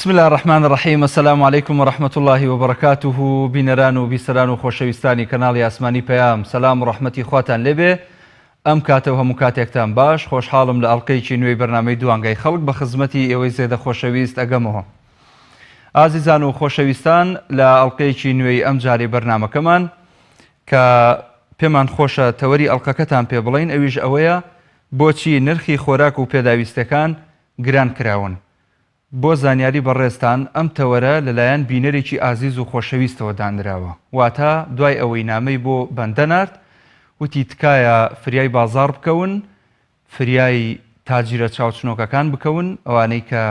بسم الله الرحمن الرحيم. السلام عليكم ورحمة الله وبركاته. بینەران و بیسەران و خۆشەویستانی کەناڵی ئاسمانی پەیام، سەلام و ڕەحمەتی خواتان لێبێ. ئەم کاتە و هەموو کاتێکتان باش. خۆشحاڵم لە ئەڵقەیەکی نوێی بەرنامەی دوانگای خەڵک بە خزمەتی ئێوەی زێدە خۆشەویست ئەگەمەوە. ئازیزان و خۆشەویستان، لە ئەڵقەیەکی نوێی ئەم جارێ بەرنامەکەمان کە پێمان خۆشە تەوەری ئەڵقەکەتان پێ بڵین، ئەویش ئەوەیە بۆچی نرخی خۆراک و پێداویستەکان گران کراون. بۆ زانیاری بەڕێستان ئەم تەوەرە لەلایەن بینەرێکی ئازیز و خۆشەویستەوە دانراوە. واتە دوای ئەوەی نامەی بۆ بەندە نارد وتی تکایە فریای بازار بکەون، فریای تاجیرە چاوچنۆکەکان بکەون، ئەوانەی کە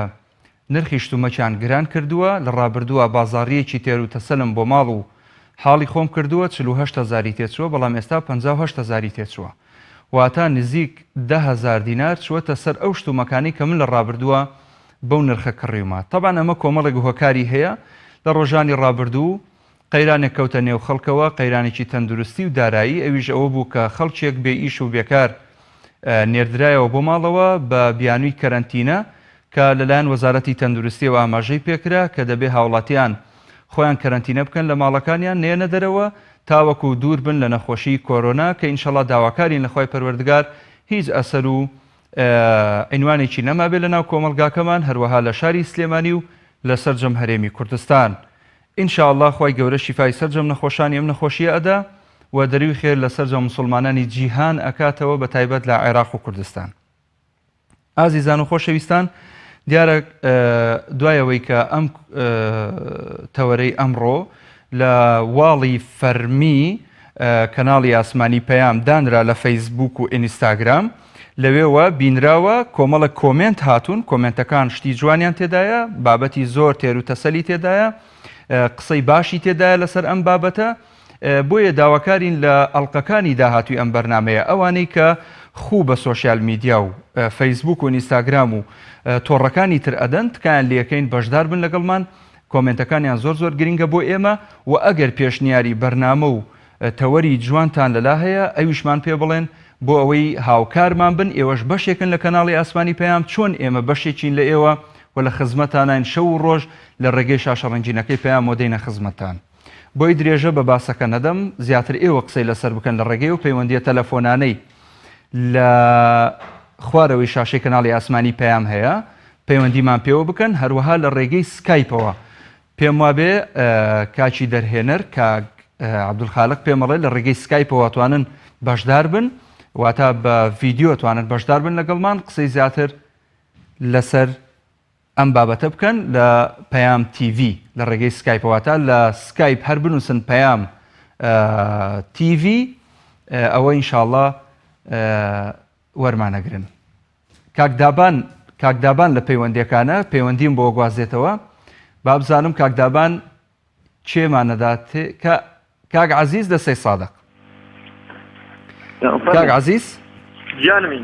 نرخی شتومەکیان گران کردووە. لە ڕابردووە بازاڕیەکی تێر و تەسەلم بۆ ماڵ و حاڵی خۆم کردووە 48,000 تێچووە، بەڵام ئێستا 58,000 تێچووە. واتە نزیک 10,000 دینار چوەتە سەر ئەو شتومەکانی کە من لە ڕابردووە بەو نرخە کڕیومە. تەبان ئەمە کۆمەڵێک هۆکاری هەیە لە ڕۆژانی ڕابردوو، قەیرانێک کەوتە نێو خەڵکەوە، قەیرانێکی تەندروستی و دارایی. ئەویش ئەوە بوو کە خەڵکێک بێ ئیش و بێکار نێردرایەوە بۆ ماڵەوە بە بیانووی کەرەنتینە کە لەلایەن وەزارەتی تەندروستیەوە ئاماژەی پێکرا کە دەبێ هاوڵاتیان خۆیان کەرەنتینە بکەن لە ماڵەکانیان، نێنە دەرەوە تاوەکو دوور بن لە نەخۆشی کۆرۆنا، کە ئینشەڵا داواکارین لە خۆی پەروەردگار هیچ ئەسەر و عنوانێکی نەمابێ لە ناو کۆمەلگاکەمان، هەروەها لە شاری سلێمانی و لە سەرجەم هەرێمی کوردستان. ئینشاءالله خی گەورە شیفای سەرجەم نەخۆشانی ئەم نەخۆشیە ئەدا و دەروی خێر لە سەرجەم مسلمانانی جیهان ئەکاتەوە، بە تایبەت لە عێراق و کوردستان. ئازیزان و خۆشەویستان، دیارە دوایەوەی کە ئەم تەوەرەی ئەمڕۆ لە واڵی فەرمی کەناڵی ئاسمانی پەیام دانرا لە فەیسبوک و ئینستاگرام، لەوێوە بینراوە کۆمەڵە کۆمنت هاتوون. کۆمنتەکان شتی جوانیان تێدایە، بابەتی زۆر تێر و تەسەلی تێدایە، قسەی باشی تێدایە لەسەر ئەم بابەتە. بۆیە داواکارین لە ئەڵلقەکانی داهاتوی ئەم بەرنمەیە، ئەوانەی کە خوو بە سۆشیال میدیا و فەیسبوک و ئینستاگرام و تۆڕەکانی تر ئەدەن، تکایان لەکەین بەشدار بن لەگەڵمان. کۆمنتەکانیان زۆر زۆر گرنگە بۆ ئێمە، و ئەگەر پێشنیاری بەرنامە و تەوەری جوانتان لەلا هەیە ئەویشمان پێ بڵێن بۆ ئەوەی هاوکارمان بن. ئێوەش بەشێکن لە کەناڵی ئاسمانی پەیام، چۆن ئێمە بەشێکین لە ئێوە و لە خزمەتانین شەو و ڕۆژ لە ڕێگەی شاشەڕەنجینەکەی پەیام مۆدەینە خزمەتان. بۆی درێژە بە باسەکە نەدەم، زیاتر ئێوە قسەی لەسەر بکەن لە ڕێگەی و پەیوەندیە تەلەفۆنانەی لە خوارەوەی شاشەی کەناڵی ئاسمانی پەیام هەیە، پەیوەندیمان پێوە بکەن. هەروەها لە ڕێگەی سکایپەوە پێم وابێ کاچی دەرهێنەر کاک عەبدولخالق پێمەڵێ لە ڕێگەی سکایپەوە توانن بەشدار بن، واتە بە ڤیدیۆ توانن بەشدار بن لەگەڵمان، قسەی زیاتر لەسەر ئەم بابەتە بکەن لە پەیام تیڤ لە ڕێگەی سکایپەوەتە لە سکایپ هەر بنووسن پەیام تیڤ، ئەوە ئینشاءڵڵا وەرمانەگرن. کاکدابان لە پەیوەندیەکانە پەیوەندیم بۆ گوازێتەوە، با بزانم کاکدابان چێمانەدات. کاک عەزیز دەسەی سادق. کاک عەزیز جانمی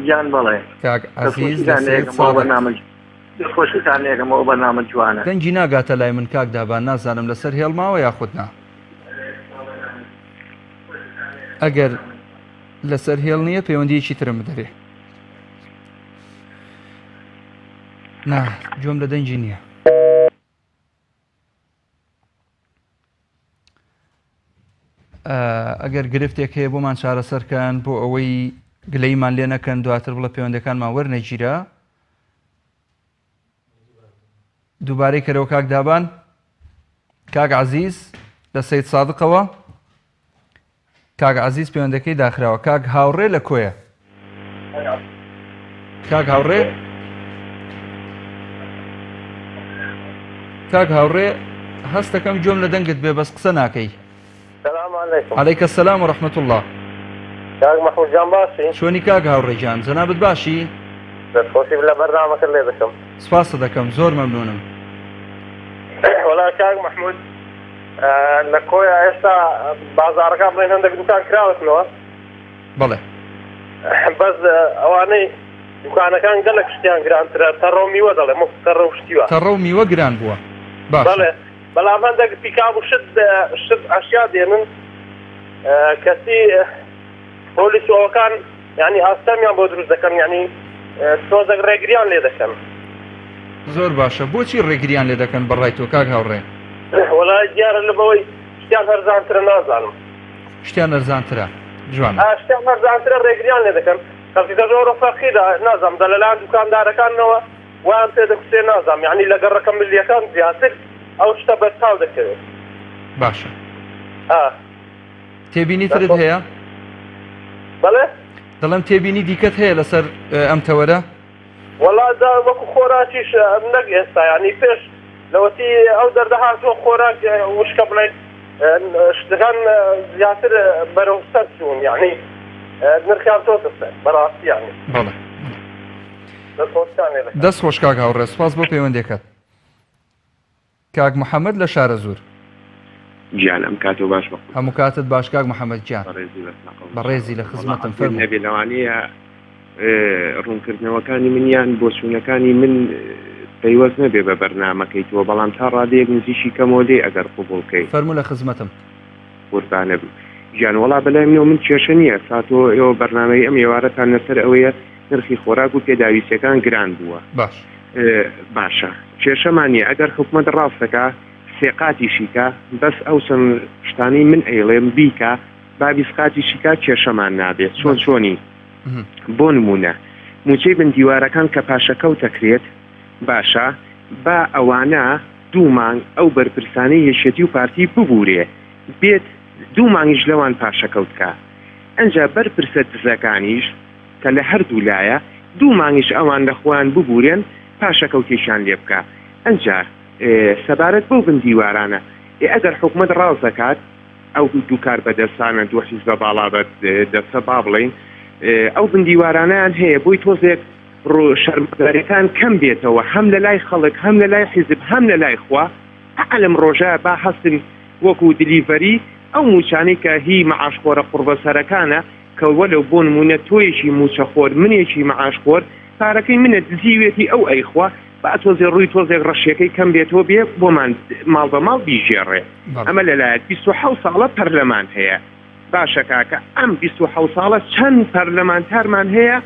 جان بەڵێ کاک عەزیز خۆشتانێکەمەوە بەنامە جوانە. دەنگی ناگاتە لای من کاک دابان، نازانم لەسەر هێڵماوە یاخودنا. ئەگەر لەسەر هێڵ نییە پەیوەندیەکی ترم بدەرێ. نا جۆم لە دەنگی نییە. ئەگەر گرفتێک هەیە بۆمان چارەسەرکەن بۆ ئەوەی گلەیمان لێ نەکەن، دواتر بڵە پەیوەندەکانمان وەرنەگیرە. دووبارەی کەرەوە کاک دابان. کاک عەزیز لە سەید سادقەوە. کاک عەزیز پەیوەندەکەی داخراوە. کاک هاوڕێ لە کۆیە؟ کاک هاوڕێ، کاک هاوڕێ هەست دەکەم جۆم لە دەنگت بێ، بەس قسە ناکەی. عەلەیکە السەلام و ڕەحمەت الله. کاک مەحموود جان باشی؟ چۆنی کاک هاوڕێ جان؟ جەنابەت باشی؟ دەستخۆشی لە بەرنامەکە لێ دەکەم. سپاس دەکەم، زۆر مەمنونم. وەڵا کاک مەحموود، لە کۆیە ئێستا بازاڕەکان بڵێن هەندێک دوکان کراوەتنەوە. بەڵێ. بەس ئەوانەی دوکانەکان گەلێک شتیان گرانترە، تەڕە و میوە دەڵێ، مەفت تەڕە و شتیوە. تەڕە و میوە گران بووە. باش. بەڵێ، بەڵام هەندێک پیکاب و شت ئەشیا دێنن کەسی پۆلیسەوەکان یعنی ئاستەمیان بۆ دروست دەکەن، یعنی تۆزێک ڕێگریان لێ دەکەن. زۆر باشە، بۆچی ڕێگریان لێ دەکەن بەڕای تۆ کاک هاوڕێ؟ وەڵای دیارە لەبەوەی شتیان هەرزانترە نازانم. شتیان ئەرزانترە. جوانە. شتیان هەرزانترە ڕێگریان لێ دەکەن. کەسیکە زۆر فەرقیدا نازانم دەلەلایەن دوکاندارەکانەوە وان پێ دەکوسێ نازانم، یعنی لەگەڵ ڕقم ملیەکان زیاتر ئەو شتە بەرچاو دەکەوێت. باشە. تێبینیترت هەیە؟ بەڵێ؟ دەڵێم تێبینی دیکەت هەیە لەسەر ئەم تەوەرە؟ وەڵا وەکو خۆراکیش نەک ئێستا، یعنی پێش لەوەتی ئەو دەردەهاتوە خۆراک وشکە بڵێن شتەکان زیاتر بەرەو سەر چوون، یعنی نرخیان تۆتە سەر بەڕاستی یعنی. بەڵێ. دەست خۆش کاک هاوڕێ، سوپاس بۆ پەیوەندێکەت. کاک محەممەد لە شارە زۆر. گیان ئەم کاتۆ باش بە هەموو کاتت باش کاک محەممەد گیان بەڕێزی لە خزمەتم فەرموو. نەبێ لەوانەیە ڕوونکردنەوەکانی منیان بۆ چوونەکانی من پەیوەست نەبێ بە بەرنامەکەی تۆ، بەڵام تا ڕادەیەک نزیشی کەمەوە لێ ئەگەر قبوڵکەی. فەرموو لە خزمەتم. قوربانە بوو. گیان وەڵا بەلای منەوە من کێشە نییە، ساتۆ ئێوە بەرنامەی ئەم ئێوارەتان لەسەر ئەوەیە نرخی خۆراک و پێداویستەکان گران بووە. باش. باشە. کێشەمان نیە ئەگەر حکومەت ڕاستەکە سێقاتیشیکە بەس ئەو چەند شتانی من ئەیڵێم بیکە با بیسقاتیشیکە کێشەمان نابێت. چۆن چۆنی؟ بۆ نمونە موچەی بندیوارەکان کە پاشەکەوت دەکرێت باشە با ئەوانە 2 مانگ ئەو بەرپرسانەی یەکێتی و پارتی ببوورێ بێت 2 مانگیش لەوان پاشەکەوتکە. ئەنجا بەرپرسە دزەکانیش کە لە هەردوو لایە 2 مانگیش ئەوان لەخۆیان ببوورێن پاشەکەوتێکیان لێ بکە. ئەنجا سەبارەت بۆ بندیوارانە ئەگەر حکومەت ڕاست دەکات ئەو دوو کار بەدەستانە دوو حیزبە باڵا دەستە با بڵین ئەو بندیوارانیان هەیە بۆی تۆزێک شەرمەدارەکان کەم بێتەوە هەم لە لای خەڵک هەم لە لای حیزب هەم لە لای خوا. لەم ڕۆژە با هەستن وەکو دلیڤەری ئەو موچانەی کە هی مەعاشخۆرە قوربەسەرەکانە کە وەلەو بۆ نمونە تۆیەکی موچەخۆر منێکی مەعاشخۆر پارەکەی منە دزیوێتی ئەو ئەیخوا با تۆزێ ڕووی تۆزێک ڕەشیەکەی کەم بێتەوە بێ بۆمان ماڵ بە ماڵ بیژێڕێ. ئەمە لەلایەت 27 ساڵە پەرلەمان هەیە. باشە کاکە ئەم 27 ساڵە چەند پەرلەمانتارمان هەیە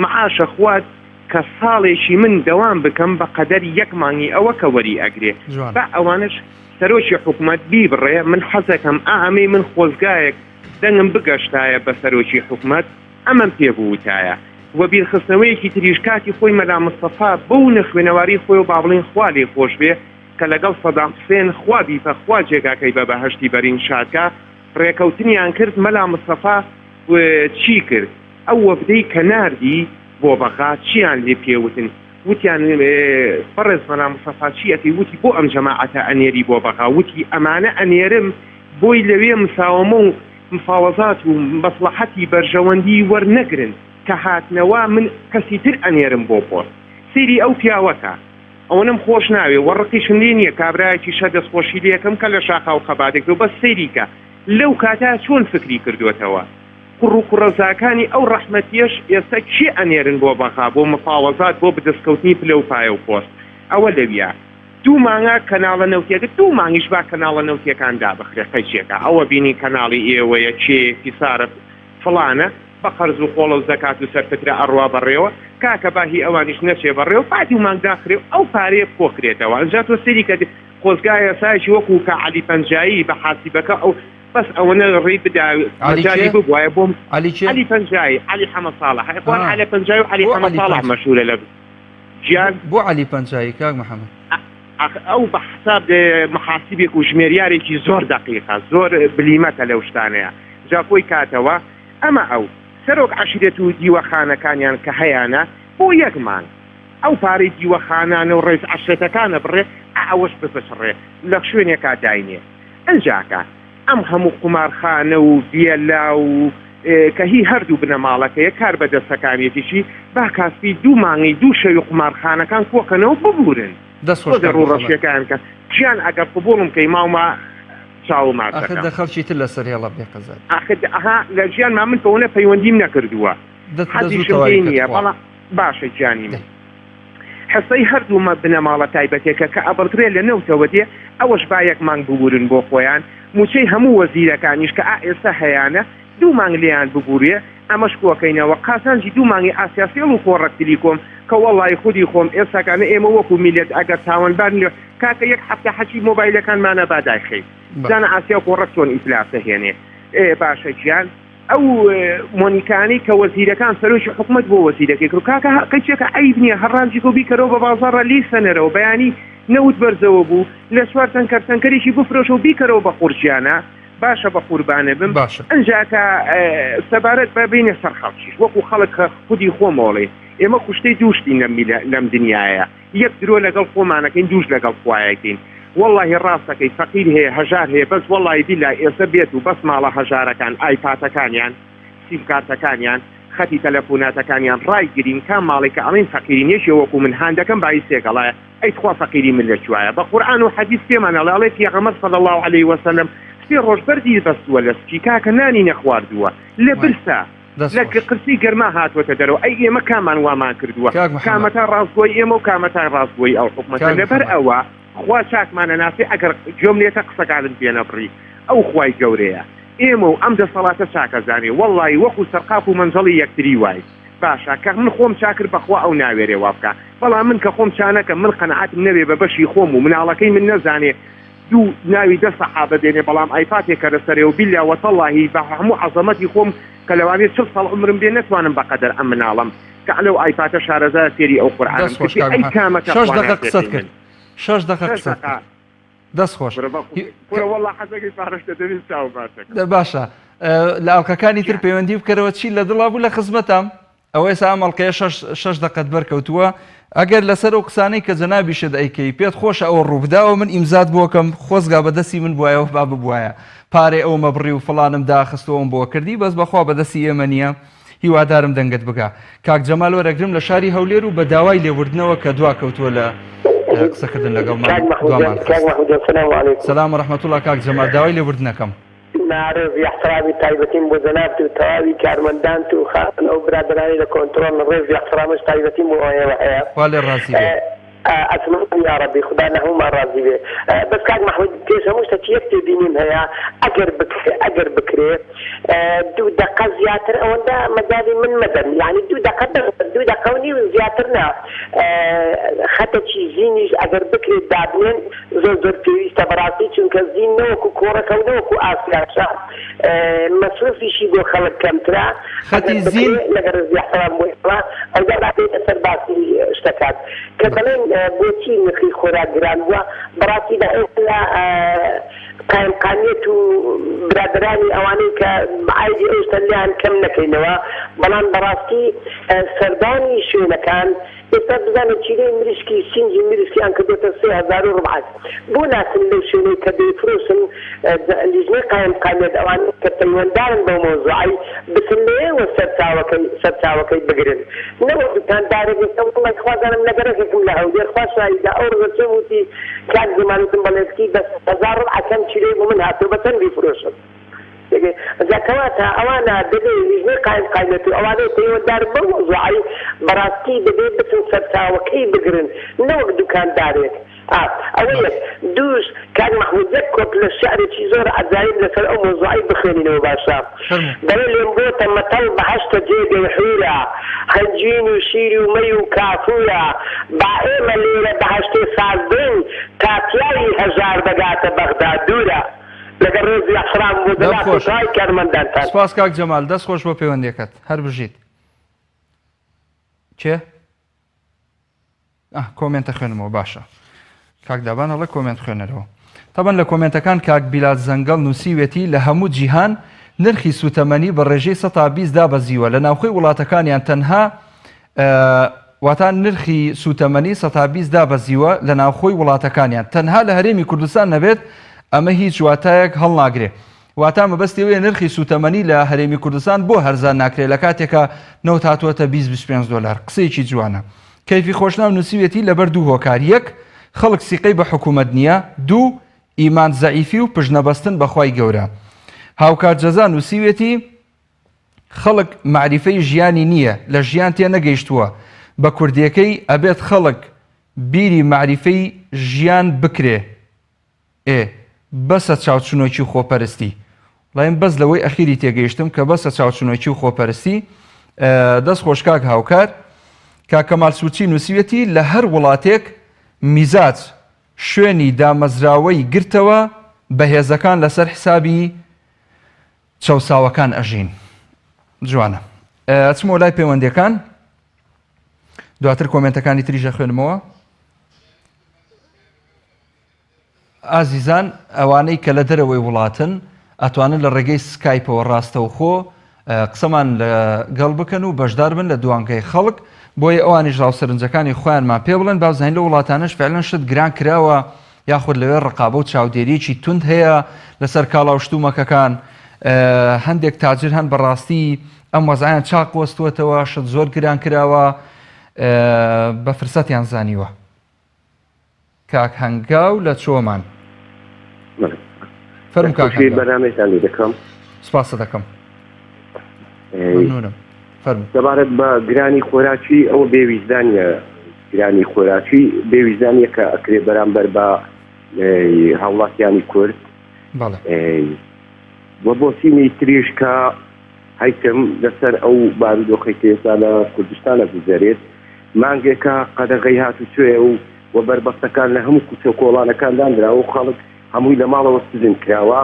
معاشە خوات کە ساڵێکی من دەوام بکەم بە قەدەر 1 مانگی ئەوە کە وەری ئەگرێ با ئەوانش سەرۆکی حکومەت بیبڕێ. من حەزەکەم ئەمەی من خۆزگایەک دەنگم بگەشتایە بە سەرۆکی حکومەت ئەمەم پێبووتایە وە بیرخستنەوەیەکی تریش کاتی خۆی مەلا مستەفا بەو نەخوێنەواری خۆی و با بڵێن خوا لێ خۆش بێ کە لەگەڵ سەدام حوسێن خوا بیفە خوا جێگاکەی بە بەهەشتی بەرین شادکە ڕێکەوتنیان کرد. مەلا مستەفا چی کرد؟ ئەو وەفدەی کە ناردی بۆ بەخا چیان لێ پێوتن؟ وتیان فەرز مەلا مستەفا چیەتی؟ وتی بۆ ئەم جەماعەتە ئەنێری بۆ بەخا. وتی ئەمانە ئەنێرم بۆی لەوێ مساومە و مفاوەزات و مەسلحەتی بەرژەوەندی وەرنەگرن کە هاتنەوە من کەسی تر ئەنێرم بۆ پۆست. سیری ئەو پیاوەکە ئەوەنم خۆش ناوێ وەڕقیشم لێ نییە کابراایکی شە دەستخۆشی لەکەم کە لە شاخا و خەباتێک بەس سەیریکە لەو کاتا چۆن فکری کردوێتەوە. کوڕ و کوڕەزاکانی ئەو ڕەحمەتیەش ئێستا چی ئەنێرن بۆ بەخا بۆ مفاوەزات بۆ بدەستکەوتنی پلە و پایە و پۆست. ئەوە لەویە 2 مانگە کەناڵە نەوتێکە 2 مانگیش با کەناڵە نەوتیەکان دابخرێ قەیچێکە ئەوە بینی کەناڵی ئێوەیە چێکی سارە فڵانە بە قەرز و خۆڵە و زەکات و سەرفترە ئەڕوا بەڕێوە کاکە باهی ئەوانیش نەچێ بەڕێ و پاتی و مانگداخرێ و ئەو پارەیە بکۆکرێتەوە. ئەنجا تۆ سەیری کە خۆزگایە سایشی وەکو کە عەلی پەنجایی بە حاسیبەکە ئەو بەس ئەوەنە ڕێی بداجاری ببوایە بۆم عەلی پەنجایی عەلی حەمە ساڵح ئەخوان عەلی پەنجایی و عەلی حەمە ساڵح مەشهورە لە گیان. بۆ عەلی پەنجایی کاک محەممەد؟ ئەو بە حساب محاسیبێک و ژمێریارێکی زۆر دقیقە زۆر بلیمەتە لەو شتانەیە جا خۆی کاتەوە ئەمە ئەو سەرۆک عەشیرەت و دیوەخانەکانیان کە هەیەە بۆ 1 مانگ ئەو پارەی دیوەخانانە و ڕێز عەشرەتەکانە بڕێ ئەوەش بپشڕێ لە شوێنێکا داینێ. ئەنجاکە ئەم هەموو قمارخانە و دیێلا و کە هی هەردوو بنەماڵەکەیە کار بەدەستەکانێتیشی با کاسپی 2 مانگی 2 شەوی قمارخانەکان کۆکەنەوە ببورن ڕۆژەکان کە گیان ئەگەر قبوڵم کەی ماومە چاومات دە خەڵکی تر لەسەر هێڵە بێقەزار ئەها لە ژیانما من کەونە پەیوەندیم نەکردووە حەزیشم نییە بەڵام باشە گیانی من حسەی هەردوومە بنەماڵە تایبەتێکە کە ئەبڕدرێ لە نەوتەوە دێ ئەوەش با 1 مانگ ببورن بۆ خۆیان موچەی هەموو وەزیرەکانیش کە ئێستا هەیەە 2 مانگ لیان ببووریە ئەمەش بۆکەینەوە قاسانجی دوو مانگی ئاسیاسیل و خۆڕەکتری کۆم کە وەڵی خودی خۆم ئێستاکانە ئێمە وەکو میلەت ئەگەر تاوانبار کاکە یەک هەفتە حەچی مۆبایلەکانمانە باداخی زانە ئاسیا خۆڕەک چۆن ئیفلاسە هێنێ باشە گیان ئەو مۆنیکانی کە وەزیرەکان سەرۆکی حکومت بۆ وەزیرەکەی کرد کاکە قەچێکە عیب نییە هەڕانجی کۆ بیکەرەوە بە بازاڕە لی سەنەرەوە بەیانی نەوت بەرزەوە بوو لە سوار تەنکەرتەنکەریشی بفرۆشە و بیکەرەوە بە قورجیانە باشە بە قوربانە بم ئەنجاکە سەبارەت بەبینە سەر خەڵکیش وەکو خەڵک خودی خۆمەوەڵێ ئێمە خوشتەی دووشتین لەم دنیاە یەک درۆ لەگەڵ خۆمانەکەین دووش لەگەڵ خوایەکەین والله ڕاستەکەی فەقیر هەیە هەژار هەیە بەس وەڵی بیلا ئێستا بێت و بەس ماڵە هەژارەکان ئایپاتەکانیان سیمکارتەکانیان خەتی تەلەفۆناتەکانیان ڕایگرین کام ماڵێکە ئەڵین فەقیرینێکی وەکو من هەندەکەم باعیسێکەڵایە ئەیتخوا فەقیری من لەکوایە بە قورئان و حەدیث پێمانەڵێ پێغەمبەر صلی الله علیه وسلم سێ ڕۆژ بەردی بەستووە لە سکی کاکە نانی نەخواردووە لە برسا لە قرسی گەرما هاتووەتە دەرەوە ئەی ئێمە کامان وامان کردووە کامەتا ڕاستگۆی ئێمە و کامەتا ڕاستگۆی ئەو حکومەتە لەبەر ئەوە خوا چاکمانە ناسی ئەگەر جۆملێتە قسەکانت پێ نەبڕی ئەو خوای گەورەیە ئێمە و ئەم دەسەڵاتە چاکەزانێ وەڵی وەکو سەرقاپ و منجەڵی یەکتری وای باشە کە من خۆم چاکر بەخوا ئەو ناوێرێ وا بکە بەڵام من کە خۆم چانەکە من قەنەعەتم نەبێ بە بەشی خۆم و مناڵەکەی من نەزانێ دوو ناوی دە سەحابە دێنێ بەڵام ئایپاتێکە لەسەرێ و بیللا وەتەڵڵاهی بە هەموو عەزەمەتی خۆم کە لەوانێت 40 ساڵ عمرم بێ نەتوانم بەقەدەر ئەم مناڵم کە لەو ئایپاتە شارەزا سێری ئەو قورئانم ئەی کامەکە 6 دقیقە قسەت کرد 6 دقیقە قسەت کرد دەست خۆش وەڵڵا حەزەکەی پارەشتە دەبێت چاو باشەکە باشە لە ئەڵلقەکانی تر پەیوەندی بکەرەوە چی لە دڵا بوو لە خزمەتام ئەوەی ئەمەڵکەیە 6 دقت بەرکەوتووە ئەگەر لەسەر ئەو قسانەی کە جەنابیشت ئەیکەی پێت خۆشە ئەوە ڕووبداوە من ئیمزات بۆکەم خۆزگا بەدەستی من بواایەوە با ببوایە پارێ ئەو مەبڕی و فڵانم داخستەوەم بۆ کردی بەس بەخوا بەدەستی ئێمە نییە هیوادارم دەنگت بکە کاک جەمال وەرەگرم لە شاری هەولێر و بە داوای لێوردنەوە کە دوا کەوتووە لە قسەکردن لەگەڵمان سلام و ڕەحمەتوڵڵا کاک جەمال داوای لێوردنەکەم نارێزی احترامی تایبەتیم بۆ جەنابت و تەواوی کارمەندانت و خاتن ئەو برادرانی لە کۆنتڕۆڵ ڕێزی احترامش تایبەتیم بۆ ئەوەیە هەیە وا لێ ڕازی بێ ئەتمنى يا ربي خدا نهوما راضي به بس كاك محمود كيش هموش تشيك تبينين هيا اجر بكري دو دقه زياتر وندا مجالي من مدن يعني دو دقه وني زياترنا حتى شي زينيش اجر بكري دابنين زور في استبراتي چونك زين نوكو كوره كونوكو اسيا شا مصروفي شي بو خلق كمترا خدي زين لغر احترام بو او دا بعد سرباسي اشتكات كمان بۆچی نرخی خۆراک گران بووە بەڕاستی قایمقانیەت و برادرانی ئەوانەی کە عایدی ئێستا لیان کەم نەکەینەوە بەڵام بەڕاستی سەردانی شوێنەکان ئێستا بزانێت چیرەی مریشکی سینجی مریشکیان کردێتە 3400 بۆ ناسن لەو شوێنەی کە دەیفرۆشن لیژنەی قایمقانیەت ئەوانەی کە پەیوەنددارن بەو مۆزوعی بسن لێوە سەرچاوەکەی بگرن نەوەک دوکاندارێک ئێستا وڵی خوازانم لەگەرەکێکم لە هەولێر خوا شایدا ئەو ڕزە وتی کاک زمانتم بەڵێسکی بەس 1000 چیرەی بۆ من هاتوو بە چەند بیفرۆشن زكواتها أوانا بدي لجنة قائمة أوانا تيو دار بموضوعي براستي بدي بسن سرسا وكي بقرن نوك دكان دارك أولا دوش كان محمود ذكوت للشعر تيزور عزايد لسر أو موضوعي بخيني مباشا دليل ينبوتا مطل بحشت جيد الحيرة هنجين وشيري ومي وكافويا بعيما ليلة بحشت سازدين تاتياي هزار بقات بغداد دورا لەگەر ڕێزی احترام بۆ دەڵاتای کارمەندانتان سپاس کاک جەمال دەست خۆش بۆ پەیوەندیەکەت هەر بژیت چێ؟ کۆمنتە خوێنمەوە باشە کاک دابان هەڵە کۆمنت خوێنەرەوە تەبەن لە کۆمنتەکان کاک بیلات زەنگەڵ نووسیوێتی لە هەموو جیهان نرخی سوتەمەنی بە ڕێژەی 120 دابەزیوە لە ناوخۆی وڵاتەکانیان تەنها واتان نرخی سوتەمەنی 120 دابەزیوە لە ناوخۆی وڵاتەکانیان تەنها لە هەرێمی کوردستان نەبێت ئەمە هیچ واتایەک هەڵ ناگرێ واتا مەبەستیەوەیە نرخی سوتەمەنی لە هەرێمی کوردستان بۆ هەرزان ناکرێت لە کاتێکە نەوت هاتووەتە 25 دلار قسەیەکی جوانە کەیفی خۆشناو نووسیوێتی لەبەر دوو هۆکار یەک خەڵک سیقەی بە حکوومەت نییە دوو ئیمان زەعیفی و پشنەبەستن بەخوای گەورە هاوکار جەزا نووسیوێتی خەڵک معریفەی ژیانی نییە لە ژیان تێ نەگەیشتووە بە کوردیەکەی ئەبێت خەڵک بیری معریفەی ژیان بکرێ بەسە چاوچنۆکی خۆپەرستی لایم بەس لەوەی ئەخیری تێگەیشتم کە بەسە چاوچنۆکی و خۆپەرستی دەست خۆشکاک هاوکار کاکەمال سوچی نووسیوێتی لە هەر وڵاتێک میزاج شوێنی دامەزراوەی گرتەوە بەهێزەکان لەسەر حسابی چەوساوەکان ئەژین. جوانە. چمەوە لای پەیوەندیەکان دواتر کۆمنتەکانی تریژە خوێنمەوە. ئازیزان ئەوانەی کە لە دەرەوەی وڵاتن ئەتوانن لە ڕێگەی سکایپەوە ڕاستەوخۆ قسەمان لەگەڵ بکەن و بەشدار بن لە دوانگەی خەڵک بۆیە ئەوانیش ڕاوسەرنجەکانی خۆیانمان پێ بڵێن بازانین لە وڵاتانش فعلەن شت گران کراوە یاخود لەوێ ڕقابە و چاودێریی تند هەیە لەسەر کاڵاوشتومەکەکان هەندێک تاجر هەن بەڕاستی ئەم وەزعیان چاق وەستوەتەوە شت زۆر گران کراوە بە فرسەتیان زانیوە. کاک هەنگاو لە چۆمان فەرم کاک بەنامەتان لێ دەکەم. سپاس دەکەم. دەبارەت بە گرانی خۆراکی ئەوە بێویزدانە گرانی خۆراکی بێویزدانیە کە ئەکرێ بەرامبەر بە هاوڵاتیانی کورد وە بۆ سینی تریش کە هەیتم لەسەر ئەو بارودۆخی ئێستا لە کوردستانە گوزارێت مانگێکە قەدەغەی هاتوچێ و وە بەربەستەکان لە هەموو کوچە کۆڵانەکاندان درراوە و خەڵک هەمووی لە ماڵەوە سزن کراوە.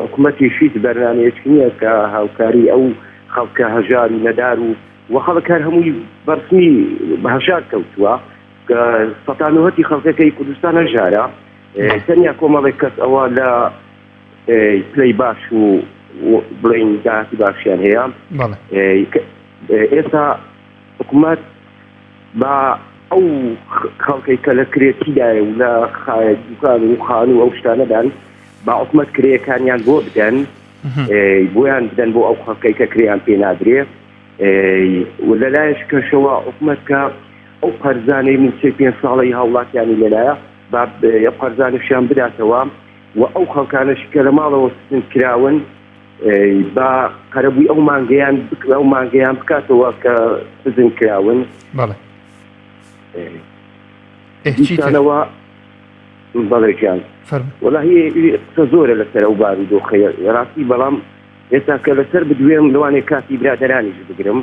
حکوومەتیشیت بەرنامەیەکی نییە کە هاوکاری ئەو خەڵکە هەژار و نەدار و خەڵک هەر هەمووی بەرسمی بەهەژار کەوتووە کە سەتانەوەتی خەڵکەکەی کوردستان هەژارە تەنیا کۆمەڵێک کەس ئەوە لە پلەی باش و بڵین داهاتی باشیان هەیە. ئێستا حکوومەت بە ئەو خەڵکی کە لە کرێتیدایە و لە دوکان و خان و ئەو شتانەدان با حکوومەت کرێیەکانیان بۆ بدەن بۆیان بدەن بۆ ئەو خەڵکەی کە کرێیان پێ نادرێ و لەلایەش کەشەوە حکوومەت کە ئەو قەرزانەی من 5 ساڵی هاوڵاتیانی لەلایە با قەرزانشیان بداتەوە و ئەو خەڵکانەش کە لە ماڵەوە سزن کراون با قەرەبووی ئەو مانگەیان بکاتەوە کە سزن کراون. دیسانەوە بەڵێ گیان وەڵاهی قسە زۆرە لەسەر ئەو بارودۆخەیە ڕاستی بەڵام ئێستا کە لەسەر بدوێم لەوانەیە کاتی برادەرانیش بگرم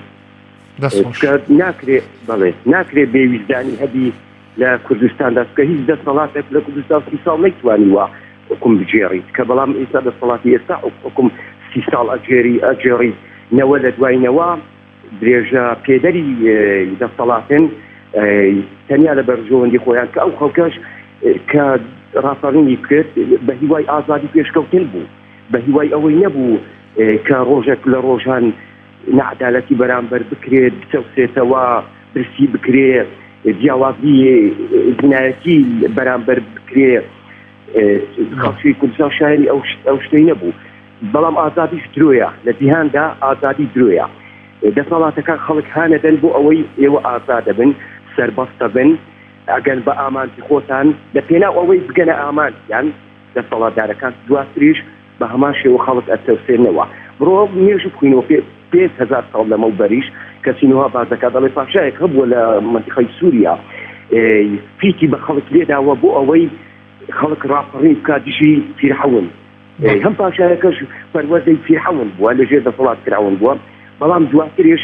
ناکرێت بێویزدانی هەبی لە کوردستاندا کە هیچ دەسەڵاتێک لە کوردستان 30 ساڵ نەیتوانیوە حکوم بجێڕیت کە بەڵام ئێستا دەسەڵاتی ئێستا حکوم 30 ساڵ ئەجێڕی نەوە لە دوایینەوە درێژە پێدەری دەسەڵاتن تەنیا لە بەرژەوەندی خۆیان کە ئەو خەڵکەش کە ڕاپەڕینی کرد بە هیوای ئازادی پێشکەوتن بوو بە هیوای ئەوەی نەبوو کە ڕۆژێک لە ڕۆژان نەعەدالەتی بەرامبەر بکرێت بچەوسێتەوە برسی بکرێت جیاوازی جنایەتی بەرامبەر بکرێت خەڵکی کوردستان شایەنی ئەو شتەی نەبوو بەڵام ئازادیش درۆیە لە جیهاندا ئازادی درۆیە دەسەڵاتەکان خەڵک هانەدەن بۆ ئەوەی ئێوە ئازادە بن سەربەستە بن ئەگەن بە ئامانتی خۆتان لە پێناو ئەوەی بگەنە ئامانیان دەسەڵاتدارەکان دواتریش بە هەمان شێوە خەڵک ئەتەوسێنەوە بڕۆ مێژ بخوینەوە 5,000 ساڵ لەمە بەریش کەسینەوە بازەکە دەڵێ پاشایەک هەبووە لە منتیقەی سووریا فیتی بە خەڵک لێداوە بۆ ئەوەی خەڵک ڕاپەڕین بکات دژی فیرعەون هەم پاشایەکەش پەروەردەی فیرعەون بووە لەژێر دەسەڵات فیرعەون بووە بەڵام دواتریش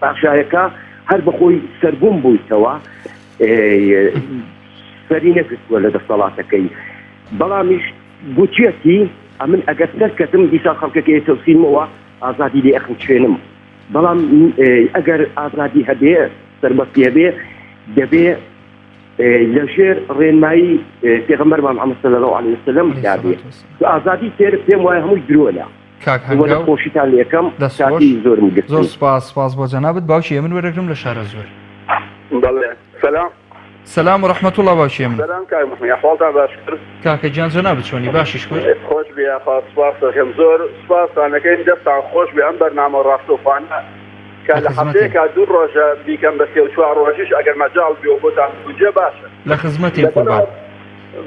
پاشایەکە هەر بەخۆی سەربوون بوویتەوە سەری نەگرتووە لە دەسەڵاتەکەی بەڵامیش گوتیەتی ئەمن ئەگەر سەرکەتم دیسا خەڵکەکەی تەوسینمەوە ئازادی لێ ئەخم شوێنم بەڵام ئەگەر ئازادی هەبێ سەربەستی هەبێ دەبێ لەژێر ڕێنمایی پێغەمبەرمان محەممەد صلی الله علیه وسلم دابێ ئازادی تێر پێم وایە هەمووی درۆنە خۆشیتان لێکەم زۆرم گرت. زۆر سپاس بۆ جەنابەت باوکی من وەرەگرم لە شارە زۆر. سلام و رحمت الله باوکی من. ئەحواڵتان باشتر کاکە گیان جەنابەت چۆنی باشیش کوێ؟ خۆش بێ سپاس دەکەم زۆر سپاسانەکەین دەستان خۆش بێ ئەم بەرنامە ڕاستەوخوانە کە لە هەفتەیەکە 2 ڕۆژە بیکەم بە 3-4 ڕۆژیش ئەگەر مەجاڵ بێ بۆتان بوجێ باشە لە خزمەتی قوربان.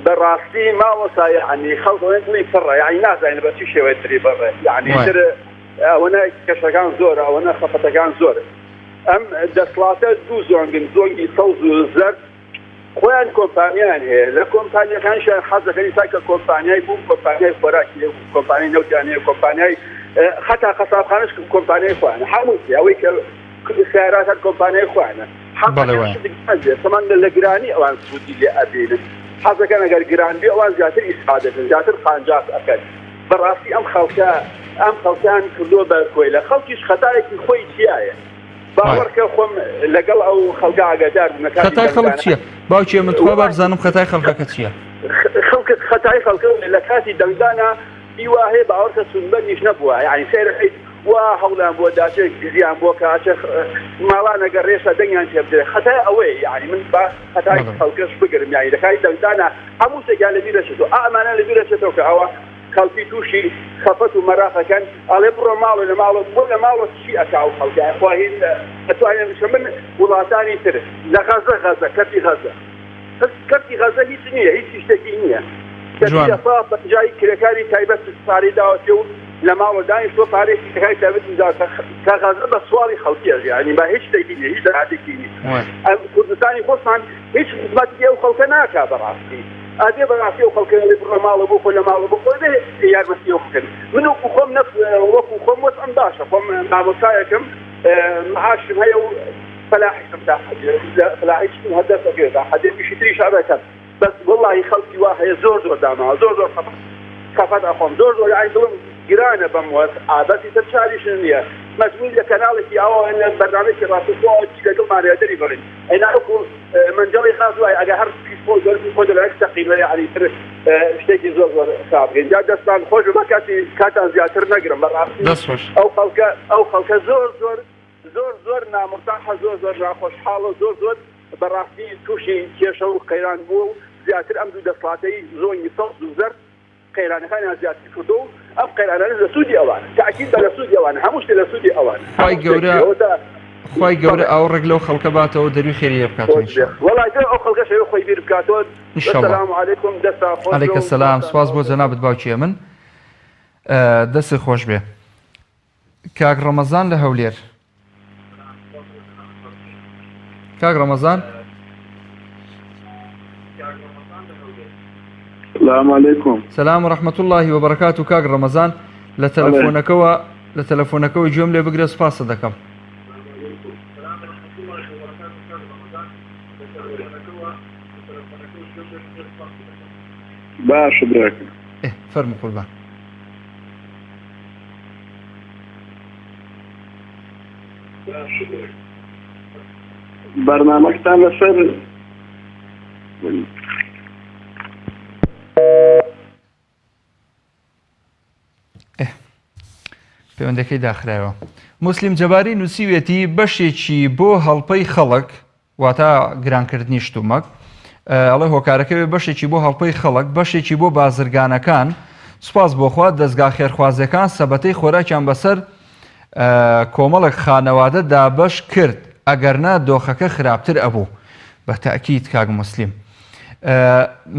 بەڕاستی ماوەسا یعنی خەڵکەڵی پڕە یعنی نازانین بە چی شێوەیە تری بڕێ یعنی تر ئەوەنە کەشەکان زۆرە ئەوەنە خەفەتەکان زۆرە ئەم دەسڵاتە 2 زۆنگن زۆنگی سەوز و زەرد خۆیان کۆمپانیان هەیە لە کۆمپانیەکانیشیان حەزەکەی تاکە کۆمپانیای بوو کۆمپانیای خۆراکی کۆمپانیای نەوتیانەیە کۆمپانیای حتا قەسابخانەش کۆمپانیای خۆیانە هەموو ئەوەی کە سیارات کۆمپانیای خۆیانە سەمان لە گرانی ئەوان سوودی لێ ئەبێنن حەزەکەن ئەگەر گران بێ ئەوان زیاتر ئیسفادەکەن زیاتر خانجات ئەکەن بەڕاستی ئەم خەڵکیان کردووە بە کۆی لە خەڵکیش خەتایەکی خۆی چیایە باوەڕکە خۆم لەگەڵ ئەو خەڵکە ئاگادار خەتای خەڵک چییە؟ باوکیە من تۆ بابزانم خەتای خەڵکەکە چییە؟ خەتای خەڵکە لە کاتی دەنگدانە هیوا هەیە باوەڕکە سونبەرنیش نەبووە یعنی سێرەحیت وا هەوڵیان بۆ داچێک گزیان بۆ کاچە ماڵانەگە ڕێشە دەنگیان تێ بدرێت خەتای ئەوەیە یعنی من با خەتای خەڵکەش بگرم یعنی لە کاتی دەنگدانە هەموو شتێکیان لە بیرەچێتەوە ئامانە لە بیرەچێتەوە کە ئەوە خەڵکی تووشی خەفەت و مەراقەکەن ئەڵێ بڕۆ ماڵە لە ماڵە بۆ لە ماڵە چی ئەکا و خەڵکیان خواهین ئەتوانێن من وڵاتانی تر لە غەزە کەرتی غەزە هیچ نییە هیچ شتێکی نییە جای کرێکاری تایبەت پارەی داوەتێ و لە ماڵە دانیش تۆ پارێکی کرێکاری تایبەت کە غەزە بە سواڵی خەڵکیە یعنی با هیچ شتێکی نییە هیچ دەهاتێکی نییە کوردستانی خۆشمان هیچ خزمەتی ئەو خەڵکە ناکا بەڕاستی ئادێ بەڕاستی ئەو خەڵکە بڕۆ ماڵە بۆ خۆ لە ماڵە بۆ خۆ یارمەتی ئەو بکەن من وەکو خۆم وەکو خۆم وەسم باشە خۆم مامۆستایەکەم معاشم هەیە و فلاحیشم تا فلاحیشم هەدەف ئەگرێت حەدێکی تریش ئەبەکەن بەس وەڵڵاهی خەڵکی وا هەیە زۆر داماوە زۆر خەفەت ئەخۆم زۆر یانی دڵم گرانە بەم وەس عادەتی تر چاریشن نییە مەجبوری لە کەناڵێکی ئەوە بەرنامەیەکی ڕاستەخۆ لەگەڵ مارێدەری بڕین ئەینا وەکو منجەڵی خاز وایە ئەگە هەر خۆ لە تەقیلە یعنی تر شتێکی زۆر خابگەین جا دەستان خۆش بە کاتان زیاتر نەگرم بەڕاستی ئەو خەڵکە زۆر نامرتاحە زۆر ناخۆشحاڵە زۆر بەڕاستی تووشی کێشە و قەیران بووە و زیاتر ئەم دوو دەسڵاتەی زۆنی سەڵ دوزەر قەیرانەکانیان زیاتر کردو و ئەم قەیرانانە لە سوودی ئەوان تاکید بە لە سوودی ئەوان هەموو شتێ لە سوودی ئەوان خی گەورە ئەو ڕێک لەو خەڵکە باتەوە دەروی خێریە بکاتەوە وەڵای ئەو خەڵکە شەوی خۆی بیر بکاتەوە سەلام عەلەیکم دەستا خۆش عەلەیکە سەلام سپاس بۆ جەنابەت باوکیە من دەستی خۆش بێ کاک ڕەمەزان لە هەولێر کاک ڕەمەزان السلام عليكم. سلام ورحمة الله وبركاته كاك رمضان لتلفونكوا جملة بقرا سباس دكم. باش براك. فرموا قربان. برنامج تان لسر پەیوەندەکەی داخرایەوە موسلیم جەباری نووسیوێتی بەشێکی بۆ هەڵپەی خەڵک واتە گرانکردنی شتومەک ئەڵێ هۆکارەکەوێ بەشێکی بۆ هەڵپەی خەڵک بەشێکی بۆ بازرگانەکان سوپاس بۆخوا دەستگا خێرخوازەکان سەبەتەی خۆراکیان بەسەر کۆمەڵک خانەوادە دابەش کرد ئەگەرنا دۆخەکە خراپتر ئەبوو بە تاکید کاک موسلیم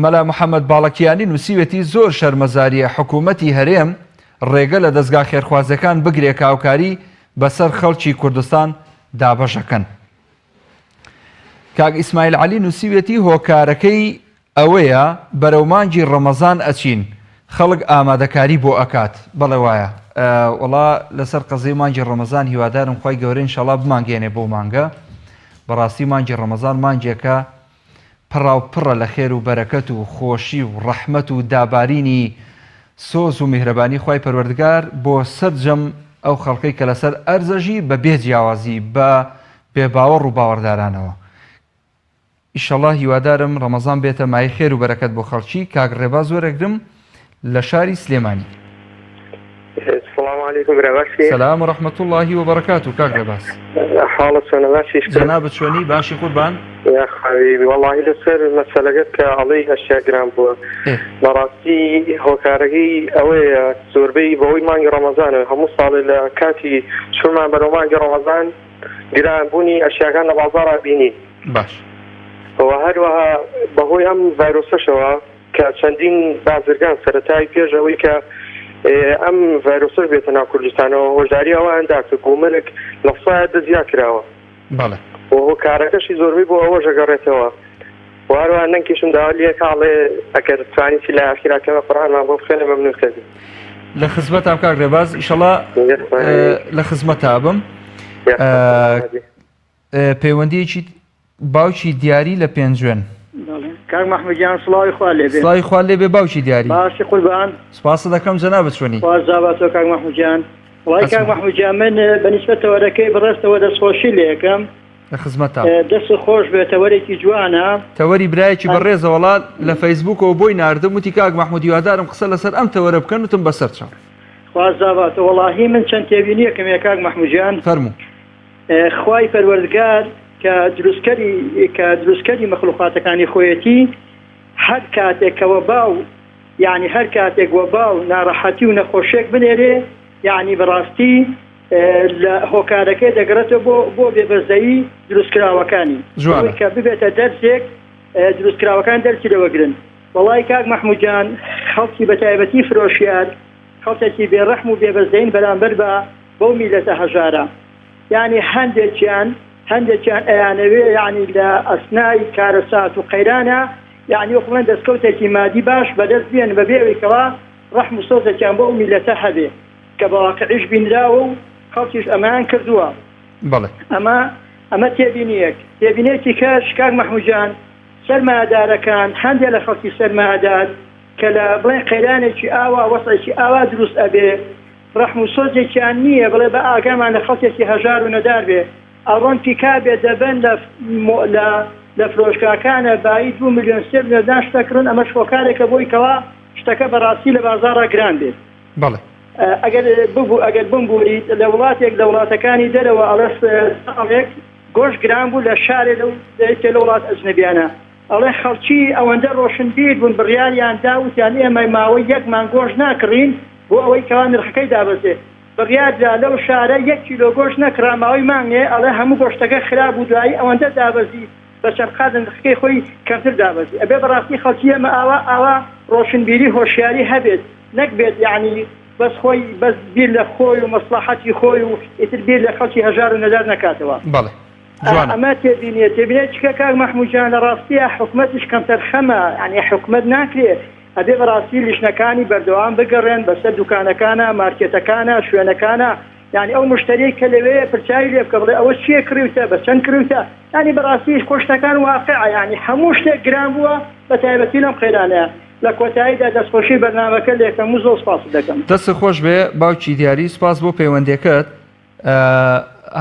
مەلا محەممەد باڵەکیانی نووسیوێتی زۆر شەرمەزاریە حکوومەتی هەرێم ڕێگە لە دەستگا خێرخوازەکان بگرێ کاوکاری بەسەر خەڵکی کوردستان دابەشەکەن کاک ئیسماعیل عەلی نووسیوێتی هۆکارەکەی ئەوەیە بەرەو مانگی ڕەمەزان ئەچین خەڵک ئامادەکاری بۆ ئەکات بەڵێ وایە وەڵا لەسەر قەزەی مانگی ڕەمەزان هیوادارم خی گەورە ئینشەڵا بمانگێنێ بۆ مانگە بەڕاستی مانگی ڕەمەزان مانگێکە پڕاوپڕە لە خێر و بەرەکەت و خۆشی و ڕەحمەت و دابارینی سۆز و میهرەبانی خی پەروەردگار بۆ سەرجەم ئەو خەڵکەی کە لەسەر ئەرزەژی بە بێجیاوازی بە بێباوەڕ و باوەڕدارانەوە ئیشەڵا هیوادارم ڕەمەزان بێتە مای خێر و بەرەکەت بۆ خەڵکی کاک ڕێباز وەرەگرم لە شاری سلێمانی. سلام ورحمة الله وبركاته كاك لباس حالة سنة باشي جناب شوني باشي قربان يا حبيبي والله لسر مسألة علي أشياء جرام بو مراتي هو كارجي أوي سوربي بوي مانج رمضان هم صار كاتي شو ما برو مانج رمضان جرام بوني أشياء كان بازار بيني باش وهروها بهوي هم فيروس شوا كشندين بازرگان سرتاي بيجوي ك ئەم ڤایرۆسەش بێتە ناو کوردستانەوە هۆشداری ئەوە هەندا کە گومەرێک نەفسایە دەزیا کراوە بەڵێ هۆکارەکەشی زۆربەی بۆ ئەوە ژەگەڕێتەوە وهروها ننكشم داولية كالي أكر تواني سلا أخيرا كما قرآن ما بخير ممنون كذي لە خزمەتام کاک ڕێباز ئیشەڵا لە خزمەتا بم پەیوەندیەکی باوکی دیاری لە پێنجوێن کاک محمودجان سڵاوی خوا لێبێ سڵاوی خوا لێبێ باوکی دیاری باشی قوربان سپاس دەکەم جەنابەت چۆنی خوا زاباتۆ کاک محمودجان وڵای کاک محمودجان من بەنسبەتە وەرەکەی بەڕاستەوە دەستخۆشی لێ یەکەم لە خزمەتام دەست خۆش بێت تەوەرێکی جوانە تەوەری برایەکی بەڕێزە وڵات لە فەیسبووکەوە بۆی ناردم وتی کاک محمود هیوادارم قسە لەسەر ئەم تەوەرە بکەن وتم بەسەر چاو خوا زاباتۆ وەڵاهی من چەند تێبینیەکەم یا کاک محمودجان فەرموو خوای پەروەردگار کە دروستکەری مەخلوقاتەکانی خۆیەتی هەر کاتێکەوە باو یعنی هەر کاتێک وە باو ناڕەحەتی و نەخۆشیێک بنێرێ یعنی بەڕاستی لە هۆکارەکەی دەگرێتەوە بۆ بێبەزایی دروستکراوەکانی کە ببێتە دەرسێک دروستکراوەکان دەرسی لەوەگرن وەڵای کاک محمودجان خەڵکی بە تایبەتی فرۆشیار خەڵکێکی بێڕەحم و بێبەزەین بەرامبەر بە بەو میلەتە هەژارە یعنی هەندێکیان ئەیانەوێ یعنی لە ئەسنای کارەسات و قەیرانە یعنی وەخڵەن دەستکەوتێکی مادی باش بەدەست بێن بە بێوێکەوە ڕەحم و سۆزێکیان بۆ میلەتە هەبێ کە بەواقعیش بینراوە و خەڵکیش ئەمەیان کردووە ئەمە تێبینێکی کەش کاک محمودجان سەرمایهدارەکان هەندێک لە خەڵکی سەرمایهدار کە لە بڵێن قەیرانێکی ئاوا وەسعێکی ئاوا دروست ئەبێ ڕەحم و سۆزێکیان نییە بڵێ بە ئاگامان لە خەڵکێکی هەژار و نەدار بێ ئەڕۆن پیکابێ دەبن لە فرۆشگاکانە بایی 2 ملیۆن سێ ملیۆن شتەکردن ئەمە شۆکارێکە بۆی کەوا شتەکە بەڕاستی لە بازاڕە گران بێت ئەگەر بمبووریت لە وڵاتێک لە وڵاتەکانی دەرەوە ئەڵێک گۆشت گران بوو لە شارێ لە وڵات ئەجنەبیانە ئەڵێ خەڵکی ئەوەندە ڕۆشنبیر بوون بڕیاریان داوتیان ئێمە ماوەی یەکمان گۆشت ناکڕین بۆ ئەوەی کەوا نرخەکەی دابەزێ بڕیاردا لەو شارە 1 کیلۆ گۆشت نەکرا ماوەی مانگێ ئەڵێ هەموو گۆشتەکە خراپ و دوایی ئەوەندە دابەزی بە چەند قات نرخەکەی خۆی کەمتر دابەزی ئەبێ بەڕاستی خەڵکی ئێمە ئاوا ڕۆشنبیری هۆشیاری هەبێت نەکبێت یعنی بەس خۆی بەس بیر لە خۆی و مەسلحەتی خۆی و ئیتر بیر لە خەڵکی هەژار و نەدار نەکاتەوە ئەمە تێبینێت چکە کاک محمودجان لە ڕاستیە حکومەتیش کەم تەرخەمە یعنی حکومەت ناکرێت ئەبێ بەڕاستی لیژنەکانی بەردەوام بگەڕێن بەسەر دوکانەکانە مارکێتەکانە شوێنەکانە یعنی ئەو مشتری کە لەوێ پرچاوی لێ بکە بڵێ ئەوە چیە کڕیوتە بە چەند کڕیوتە یعنی بەڕاستی خۆشتەکان واقعە یعنی هەموو شتێک گران بووە بە تایبەتی لەم قەیرانەیە لە کۆتاییدا دەستخۆشی بەرنامەکە لێکەم و زۆر سپاس دەکەم دەست خۆش بێ باوکی دیاری سپاس بۆ پەیوەندیەکەت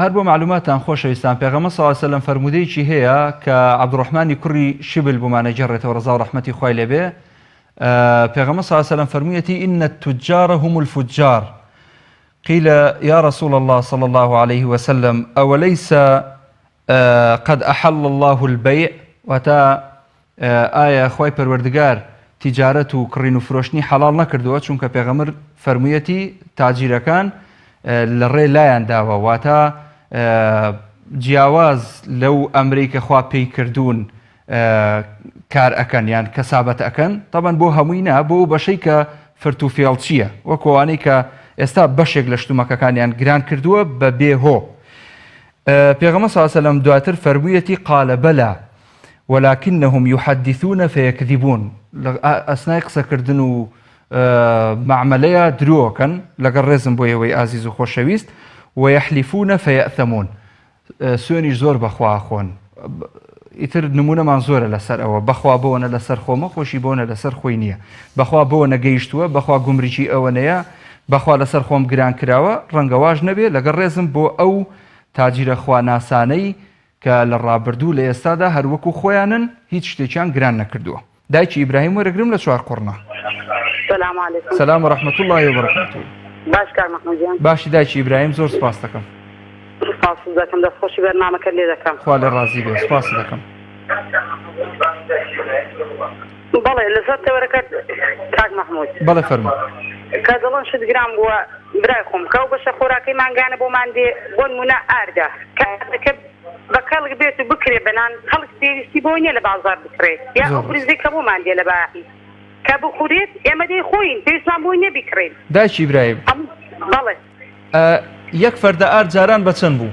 هەر بۆ معلوماتان خۆشەویستان پێغەمبەر صلی الله علیه و سلم فەرمودەیەکی هەیە کە عەبدوڕەحمانی کوڕی شبل بۆمانە جێڕێتەوە ڕەزا و ڕەحمەتی خوای لێبێ پێغەمبەر صلی الله علیه و سلم فەرموویەتی إن التجار هم الفجار قيل يا رسول الله صلى الله عليه وسلم أوليس قد أحل الله البيع وتا آية خواي پروردگار تجارت و کڕین و فرۆشتنی حەڵال نەکردووە چونکە پێغەمبەر فەرموویەتی تاجیرەکان لە ڕێ لایان داوە واتە جیاواز لەو ئەمرەی کە خوا پێی کردوون کار ئەکەن یان کەسابەت ئەکەن طبعاً بۆ هەمووی نا بۆ بەشەی کە فرت و فێڵ چییە وەکوانەی کە ئێستا بەشێک لە شتومەکەکانیان گران کردووە بە بێهۆ پێغەمبەر صلی الله علیه و سلم دواتر فەرموویەتی قال بەلا ولكنهم يحدثون فيكذبون ئەسنای قسەکردن و معاملەیە درۆکەن لەگەڵ ڕێزم بۆ ئێوەی ئازیز و خۆشەویست ويحلفون فيأثمون سوێنیش زۆر بەخوا خۆن ئیتر نمونەمان زۆرە لەسەر ئەوە بەخوا بۆنە لەسەر خۆمە خۆشی بۆنە لەسەر خۆی نییە بەخوا بۆ نەگەیشتووە بەخوا گومریکی ئەوەنەیە بەخوا لەسەر خۆم گران کراوە ڕەنگەواژ نەبێ لەگەڵ ڕێزم بۆ ئەو تاجیرە خواناسانەی کە لە ڕابردوو لە ئێستادا هەروەکو خۆیانن هیچ شتێکیان گران نەکردووە دایکی ئیبراهیم وەرەگرم لە چوار قوڕنا سلام علیکم سلام ورحمة الله وبركاته باش کار محمودجان باشی دایکی ئیبراهیم زۆر سپاس دەکەم سپاس دەکەم دەستخۆشی بەرنامەکە لێ دەکەم خوا لێ ڕازی بێ سپاس دەکەم بەڵێ لەسەر تەوەرەکەت کاک محمود بەڵێ فەرموو کە دەڵێن شت گران بووە برای خۆم کە ئەو بەشە خۆراکەی مانگانە بۆمان دێ بۆ نمونە ئاردا کە بە کەڵک بێت و بکرێ بەنان خەڵک پێویستی بۆ نییە لە بازار بکرێت یا ئەو پرزەی کە بۆمان دێ لە باقی کە بخورێت ئێمە دەی خۆین پێویستمان بۆی نە بیکڕێن دایکی ئیبراهیم بەڵێ یەک فەردە ئار جاران بە چەند بوو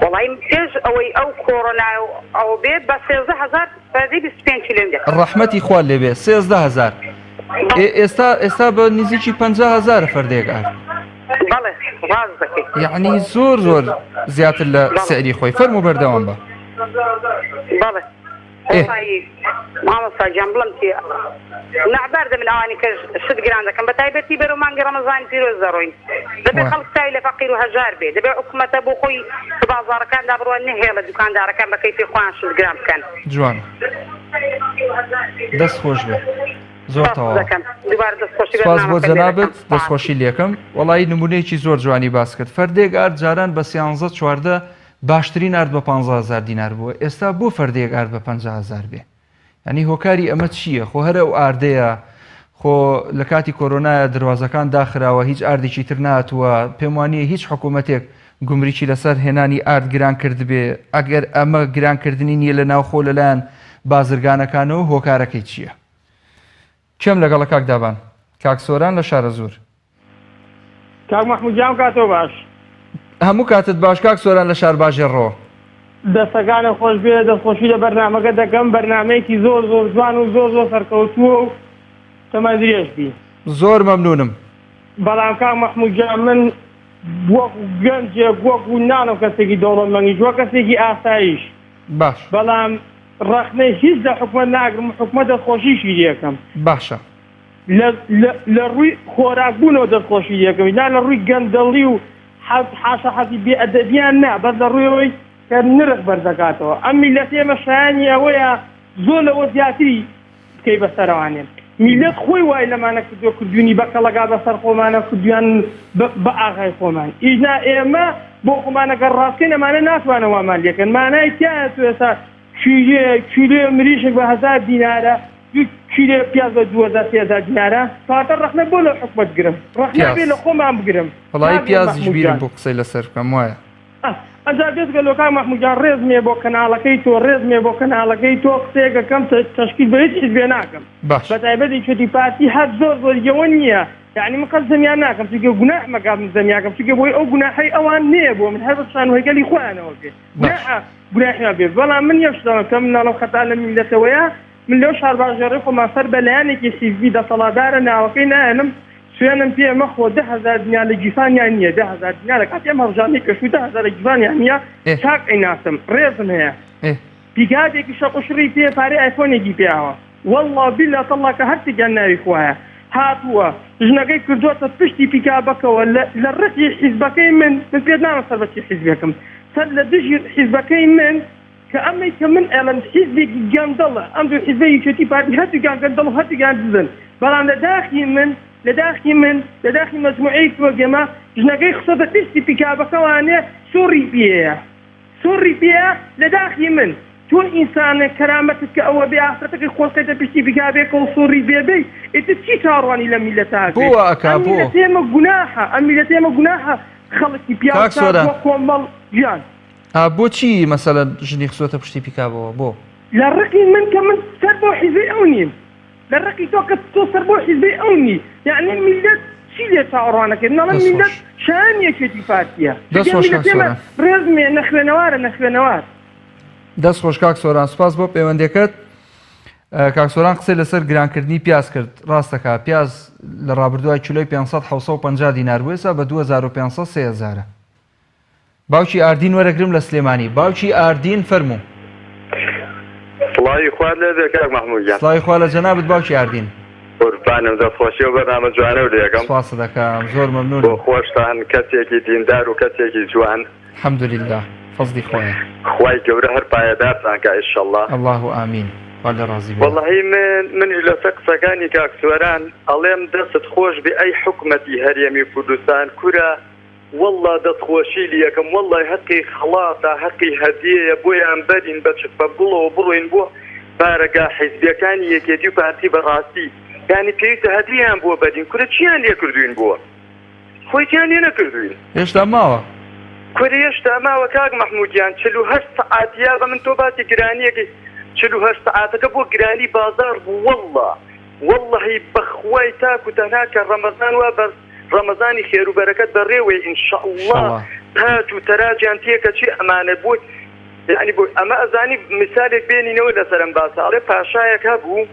وەڵی پێش ئەوەی ئەو کۆڕۆنا ئەو بێت بە 13,000 فردی 25 کیلومتر ڕەحمەتی خوا لێبێ 13000 ئێستا بە نزیکی 50000 فەردێک ئار بەڵێ ڕاز دەکەیت یعنی زۆر زیاتر لە سعری خۆی فەرموو بەردەوام بە بەڵێ مامۆستا گیان بڵم چی نەعبەردە من ئەوانی کە 6 گران دەکەم بە تایبەتی بەرەو مانگی ڕەمەزانی پیرۆز دەڕۆین دەبێت خەڵک چاوی لە فەقیر و هەژار بێ دەبێت حکومەتە بۆ خۆی بازاڕەکاندا بڕوان نەهێڵە دوکاندارەکان بە کەیفی خۆیان 6 گرام بکەن جوان دەست خۆش بێ زۆر تەواو سپاس بۆ جەنابەت دەستخۆشی لێکم وەڵی نمونەیەکی زۆر جوانی باس کرد فەردێک ئارد جاران بە 13-14 باشترین ئارد بە 15000 دینار بووە ئێستا بۆ فەردێک ئارد بە 50000 بێ ینی هۆکاری ئەمە چییە خۆ هەرە ئەو ئاردەیە خۆ لە کاتی کۆرۆنایە دروازەکان داخراوە هیچ ئاردێکی تر ناتووە پێم وانییە هیچ حکوومەتێک گومریکی لەسەر هێنانی ئارد گران کرد بێ ئەگەر ئەمە گرانکردنی نییە لە ناوخۆ لەلایەن بازرگانەکانەوە هۆکارەکەی چییە کێم لەگەڵە کاک دابان کاک سۆران لە شارە زۆر کاک مەحموودجان کاتۆ باش هەموو کاتت باش کاک سۆران لە شار باژێڕۆ دەستەکانە خۆش بێ دەستخۆشی لە بەرنامەکە دەکەم بەرنمەیەکی زۆر جوان و زۆر سەرکەوتووە و تەمەزرێشتی زۆر مەمنونم بەڵام کاک مەحموودجان من وەکو گەنجێک وەکو نانم کەسێکی دەوڵەمەندی وە کەسێکی ئاسایش باش بەڵام ڕەخنەی هیچ لە حکومەت ناگرم حکومەت دەستخۆشیشی لێکەم باشە لە ڕووی خۆراکبوونەوە دەستخۆشی لێکەم لا لە ڕووی گەندەڵی و حاشە حەزی بێئەدەبیان نا بەس لە ڕوویەوەی کە نرخ بەردەکاتەوە ئەم میلەت ئێمە شایانی ئەوەیە زۆر لەوە زیاتری بکەی بەسەرەوانێن میلەت خۆی وای لەمانە کردووە کردوونی بەکەڵەگا بەسەر خۆمانە کردویان بە ئاغای خۆمان ئینا ئێمە بۆ خۆمانەکە ڕاستکەی ئەمانە ناتوانە وامان لێکەن مانای تایە تو ئێستا کیلۆ مریشک بە 1000 دینارە کیلۆ پیاز بە 2000-3000 دینارە فاتە ڕەخنە بۆ لە حکومەت گرم ڕەخنە بێ لە خۆمان بگرم وەڵی پیازیش بیرم بۆ قسەی لەسەر بکەم وایە ئەجا بێتگە لۆکای مەحموودجان ڕێزمێ بۆ کەناڵەکەی تۆ ڕێزمێ بۆ کەناڵەکەی تۆ قسەیەکەکەم تەشکیل بە هیچ حیزبێ ناکەم بە تایبەتی چۆتی پارتی هەر زۆریەوە نییە یعنی من قەت زەمیان ناکەم چونکە گوناح مەگام زەمیاکەم چونکە بۆی ئەو گوناحەی ئەوان نییە بۆ من هەر بەشان هۆیگەلی خۆیانەوە بێ گوناحیان بێ بەڵام من یەشتەوە کە من ناڵەو خەتا لە میلەتەوەیە من لەو شار باژێڕی خۆمان سەر بەلایەنێکی حیزبی دەسەڵاتدارە ناوەکەی نایەنم سوێنم پێ مەخۆ 10000 دینار لە گیفانیان نییە 10000 دینار لە کاتی ئەم هەڵژانی کەشوی 10000 لە گیفانیان نییە چاک ئەیناسم ڕێزم هەیە پیکاتێکی شەقوشڕی پێ پارەی ئایفۆنێکی پێیاوە والله بیلا تەڵڵا کە هەرتێکیان ناوی خوایە هاتووە ژنەکەی کردوتە پشتی پیکابەکەوە لە ڕەتی حیزبەکەی من پێ نامە سەربەتی حیزبەکەم سەر لە دژی حیزبەکەی من کە ئەمەی کە من ئێڵم حیزبێکی گەندەڵە ئەم دوو حیزبەی چێتی پارتی هەردووگیان گەندەڵ و هەردووگیان دزن بەڵام لە داخی مەجموعەی وەگەمە ژنەکەی خسە بە پشتی پیکابەکەوانێ سۆڕی پێەیە لە داخی من تۆ ئینسانە کەرامەتت کە ئەوە بێ ئافرەتەکەی خۆڵکەیتە پشتی پیکابێکە و سۆڕی بێبێ ئێتە چی چاڕوانی لە میلەتاکە ئەم میلەتێمە گوناحە خەڵکی پیاوە کۆمەڵ گیان بۆچی مەسەلەن ژنی خسۆتە پشتی پیکابەوە بۆ لە ڕقی من کە من سەر بۆ حیزبی ئەو نیم لە ڕقی تۆ کە تۆ سەر بۆ حیزبی ئەو نی یعنی میلەت چی لێ چاڕوانەکەن نەڵە میلەت شانیەکێتی پارتیە ڕێزمێ نەخوێنەوار دەست خۆش کاک سۆران سوپاس بۆ پەیوەندێکت کاک سۆران قسەی لەسەر گرانکردنی پیاز کرد ڕاستەکە پیاز لە ڕابردووای کیلۆی 500-750 دینار بوو ئێستا بە 2500-3000 باوکی ئاردین وەرەگرم لە سلێمانی باوکی ئاردین فەرموو سڵاوی خوارد لێ بێ کاک مەحموودجان سڵاوی خوا لە جەنابەت باوکی ئاردین قوربانم دەستخۆشی و بەرنامە جوانە و لێکەم سپاس دەکەم زۆر مەمنون بۆ خۆشتان کەسێکی دیندار و کەسێکی جوان الحەمدولله فەزلی خۆیە خوای گەورە هەر پایەدارتان کە ئینشەڵڵا الله ئامین خوا لە ڕازی بێ وەڵڵاهی من لەسەر قسەکانی کاک سۆران ئەڵێم دەستت خۆش بێ ئەی حکومەتی هەرێمی کوردستان کورە والله دەستخۆشی لەکەم والله حەقی خەڵاتە حەقی هەدیەیە بۆیان بەرین بە چک بە گوڵەوە بڕۆین بۆ بارەگا حیزبیەکانی یەکێتی و پارتی بەڕاستی یعنی پێویستە هەدییان بۆ بەرین کورە چیان لێ کردوین بووە خۆیتیان لێ نەکردوین هێشتا ماوە کورە هێشتا ماوە کاک مەحموودجان 48 سەعاتیا بە من تۆ باسی گرانیەکەی 48 سەعاتەکە بۆ گرانی بازار بوو والله بەخوای تاکو تەنها کە ڕەمەزان وا بەر ڕەمەزانی خێر و بەرەکەت بەڕێوەی ئینشەڵڵا پات و تەراجیان تێکە چی ئەمانە بۆی یعنی بۆ ئەمە ئەزانی مثالێک بێنینەوە لەسەرم باساڵێ پاشایەک هەبوو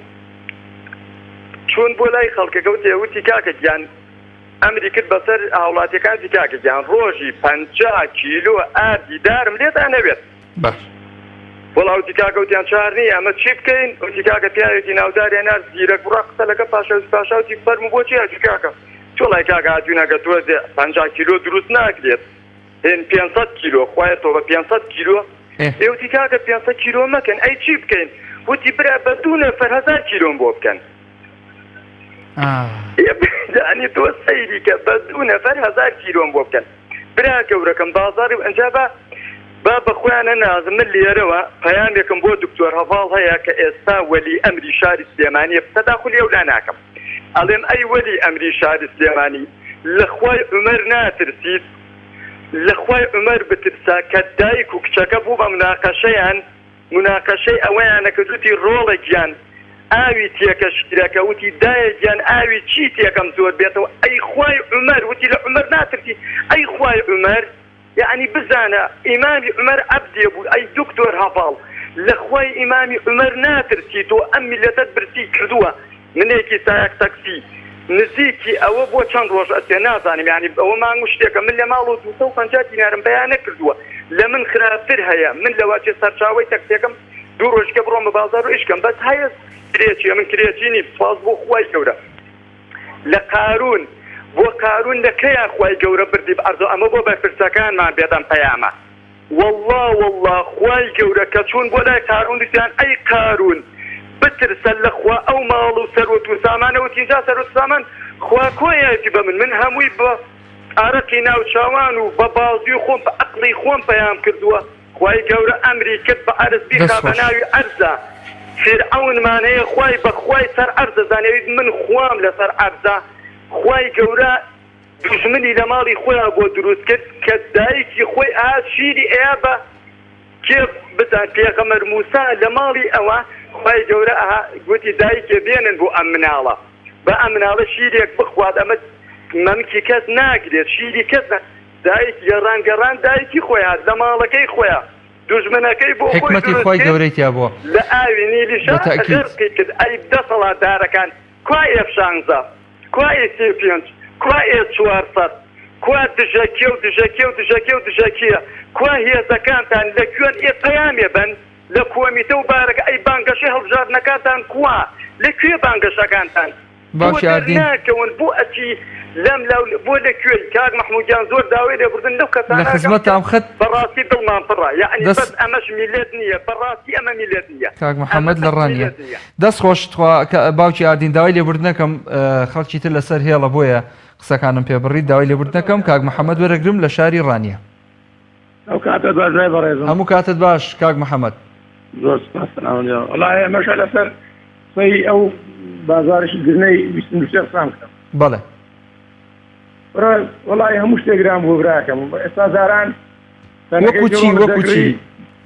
چۆن بۆ لای خەڵکەکە و تێوتی کاکە گیان ئەمری کرد بەسەر هاوڵاتیەکانی کاکە گیان ڕۆژی 50 کیلۆ ئاردی دارم لێدا نەوێت وەڵاوتی کاکەوتیان چار نییە ئەمە چی بکەین وتی کاکە پیاوێکی ناوداریان نار زیرەک بڕا قسە لەگە پاشاوتی فەرموو بۆچی هەچی کاکە چۆڵای کاکە هاتوونەکە تۆ 50 کیلۆ دروست ناکرێت هێن 500 کیلۆ خوایەتەوە بە 500 کیلۆ ئێوتی کاکە 500 کیلۆ مەکەن ئەی چی بکەین وتی برا بە 2 نەفەر 1000 کیلۆم بۆ بکەن یعنی تۆ سەیری کە بە 2 نەفەر 1000 کیلۆم بۆ بکەن برا گەورەکەم بازاری ئەنجا با بەخۆیانە نازم من لێرەوە پەیامێکم بۆ دکتۆر هەڤاڵ هەیە کە ئێستا وەلی ئەمری شاری سلێمانیە تەداخلی ئەولا ناکەم ئەڵێم ئەی وەلی ئەمری شاری سلێمانی لە خوای عومەر ناترسیت لە خوای عومەر بترسا کە دایک و کچەکە بوو بە مناقەشەی ئەوەیانە کە دوتی ڕۆڵێکیان ئاوی تێکەشترەکە وتی دایەکیان ئاوی چی تێکەم زۆر بێتەوە ئەی خوای عومەر وتی لە عومەر ناترسی ئەی خوای عومەر يعني بزانە ئیمامی عومەر عەبدێ بوو ئەی دکتۆر هەڤاڵ لە خوای ئیمامی عومەر ناترسیتەوە ئەم میلەتت برسی کردووە منێکی سایەک تەکسی نزیکی ئەوە بۆ چەند ڕۆژ ئەچێ نازانم یعنی ئەوە مانگ شتێکە من لە ماڵ و 250 دینارم بەیان نەکردووە لە من خراپتر هەیە من لەواچێ سەرچاوی تەکسیەکەم 2 ڕۆژکە بڕۆم بە بازار و ئیشکەم بەس هەیە کرێچیە من کرێچینی سواز بۆ خوای گەورە لە قارون بۆ قارون لەکەیان خوای گەورە بردی بەعەرزەوە ئەمە بۆ بەرپرسەکانمان بێدەم پەیامە والله خوای گەورە کە چوون بۆ لای قارون وتیان ئەی قارون بترسە لە خوا ئەو ماڵ و سەروەت و سامانەوە تینجا سەروەت سامان خوا کۆیەتی بە من هەمووی بە ئارەقی ناوچاوان و بە بازی و خۆم بە عەقڵی خۆم پەیام کردووە خوای گەورە ئەمری کرد بە عەرزبی خا بە ناوی عەرزە فرعەونمان هەیە خوای بە خوای سەر عەرزە زانیویت من خوام لەسەر عەرزە خوای گەورە دوژمنی لە ماڵی خۆیان بۆ دروست کرد کە دایکی خۆی شیری ئەیە بە کێ بزان پێغەمبەر موسا لە ماڵی ئەوە خوای گەورە گوتی دایکێ بێنن بۆ ئەم مناڵە بە ئەم مناڵە شیرێک بخوات ئەمە مەمکی کەس ناگرێت شیری کەس دایک گەڕان دایکی خۆیان لە ماڵەکەی خۆیان دوژمنەکەی بۆ حکمەتی خوای گەورەی تیا بووە لە ئاوی نیلیشا غەرقی کرد ئەی دەسەڵاتدارەکان کوای F16 کوای C5 کوای S400 کوا دژەکیە کوا هێزەکانتان لە کوێن پەیامێ بن لە کۆمیتە و بارەکە ئەی بانگەشەی هەڵبژاردنەکانتان کووا لەکوێ بانگەشەکانتان ناکەون بۆ ئەچی لەم بۆ لەکوێ کاک مەحموودیان زۆر داوای لێبوردن لەو کەسانە لە خزمەتام خەت بەڕاستی دڵمان پڕە یعنی بەس ئەمەش میلێت نییە بەڕاستی ئەمە میلێت نییە کاک محەممەد لە ڕانیە دەست خۆش باوکی ئاردین داوای لێبوردنەکەم خەڵکی تر لەسەر هێڵە بۆیە قسەکانم پێبڕی داوای لێبوردنەکەم کاک محەممەد وەرەگرم لە شاری ڕانیە ئەو کاتت باشای بەڕێزم هەموو کاتت باش کاک محەممەد زۆر سپاس وەڵای ئەمەش لەسەر سەی ئەو بازارشی گرنەی 23 قسام کردم بەڵێ وەڵای هەموو شتێکرام بۆ براکەم ئێستا زاران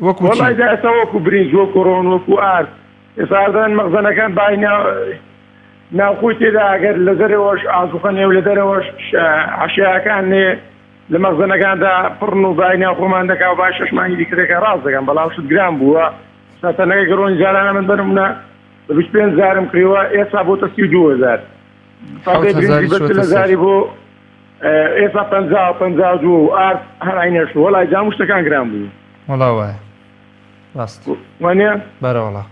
وەڵای ئێستا وەکو برنج وەکو ڕۆن وەکو ئارد ئێستادان مەغزەنەکان باینە ناوخۆی تێدا ئەگەر لە دەرەوەش ئازوخە نێو لە دەرەوەش عەشیاکان نێ لە مەغزەنەکاندا پڕن و باینە خۆمان دەکا و باش شەشمانی دیکرێکە ڕاست دەکەم بەڵام شت گران بووە ساتەنەکە گەڕۆنی جارانە من بەرمونە بە 25 زارم کڕیوە ئێستا بۆتە 32,000 لە زاری بۆ ئێستا 52 و ئارد هەرعینەش وەڵای جامو شتەکان گران بوو وەڵا وایە ڕاست وانە بەرەوەڵا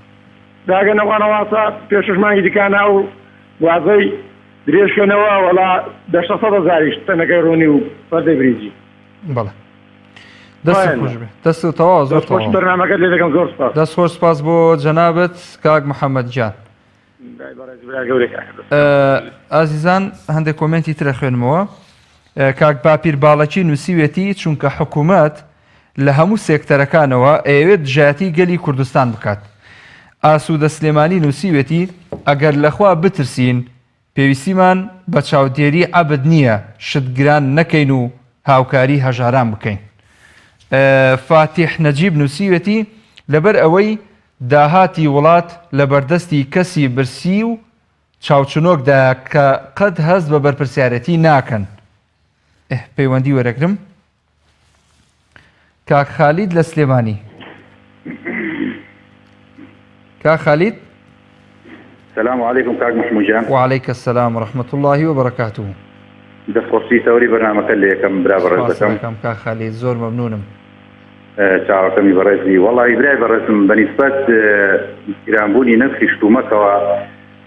داگە نەوانەواسا پێشەشمانی دیکانە و وازەی درێژکەنەوە وەڵا 600,000 تەنەکەی ڕۆنی و فەردەی بریجی بەڵێ دەست خۆش بێ دەست و تەواو زۆر خۆش بەرنامەکەت لێ دەکەم زۆر سپاس دەست خۆش سپاس بۆ جەنابەت کاک محەممەد جان ئازیزان هەندێک کۆمنتی ترە خوێنمەوە کاک باپیر باڵەکی نووسیوێتی چونکە حکوومەت لە هەموو سێکتەرەکانەوە ئەوێت دژایەتی گەلی کوردستان بکات ئاسوودە سلێمانی نووسیوێتی ئەگەر لەخوا بترسین پێویستیمان بە چاودێری عەبد نییە شتگران نەکەین و هاوکاری هەژاران بکەین فاتیح نەجیب نووسیوێتی لەبەر ئەوەی داهاتی وڵات لە بەردەستی کەسی برسی و چاوچنۆکدا کە قەت هەست بە بەرپرسیارەتی ناکەن پەیوەندی وەرەگرم کاک خالید لە سلێمانی كا خالد السلام عليكم كاك محمود جان. وعليك السلام ورحمة الله وبركاته. دەست خۆشی تەوری بەرنامەکە لە یەکەم برا بەڕێزەکەم کا خالد زۆر مەمنونم. چاوەکەمی بەڕێزی وەڵی برای بەڕێزم بەنیسبەت گرانبوونی نرخی شتومەکەوە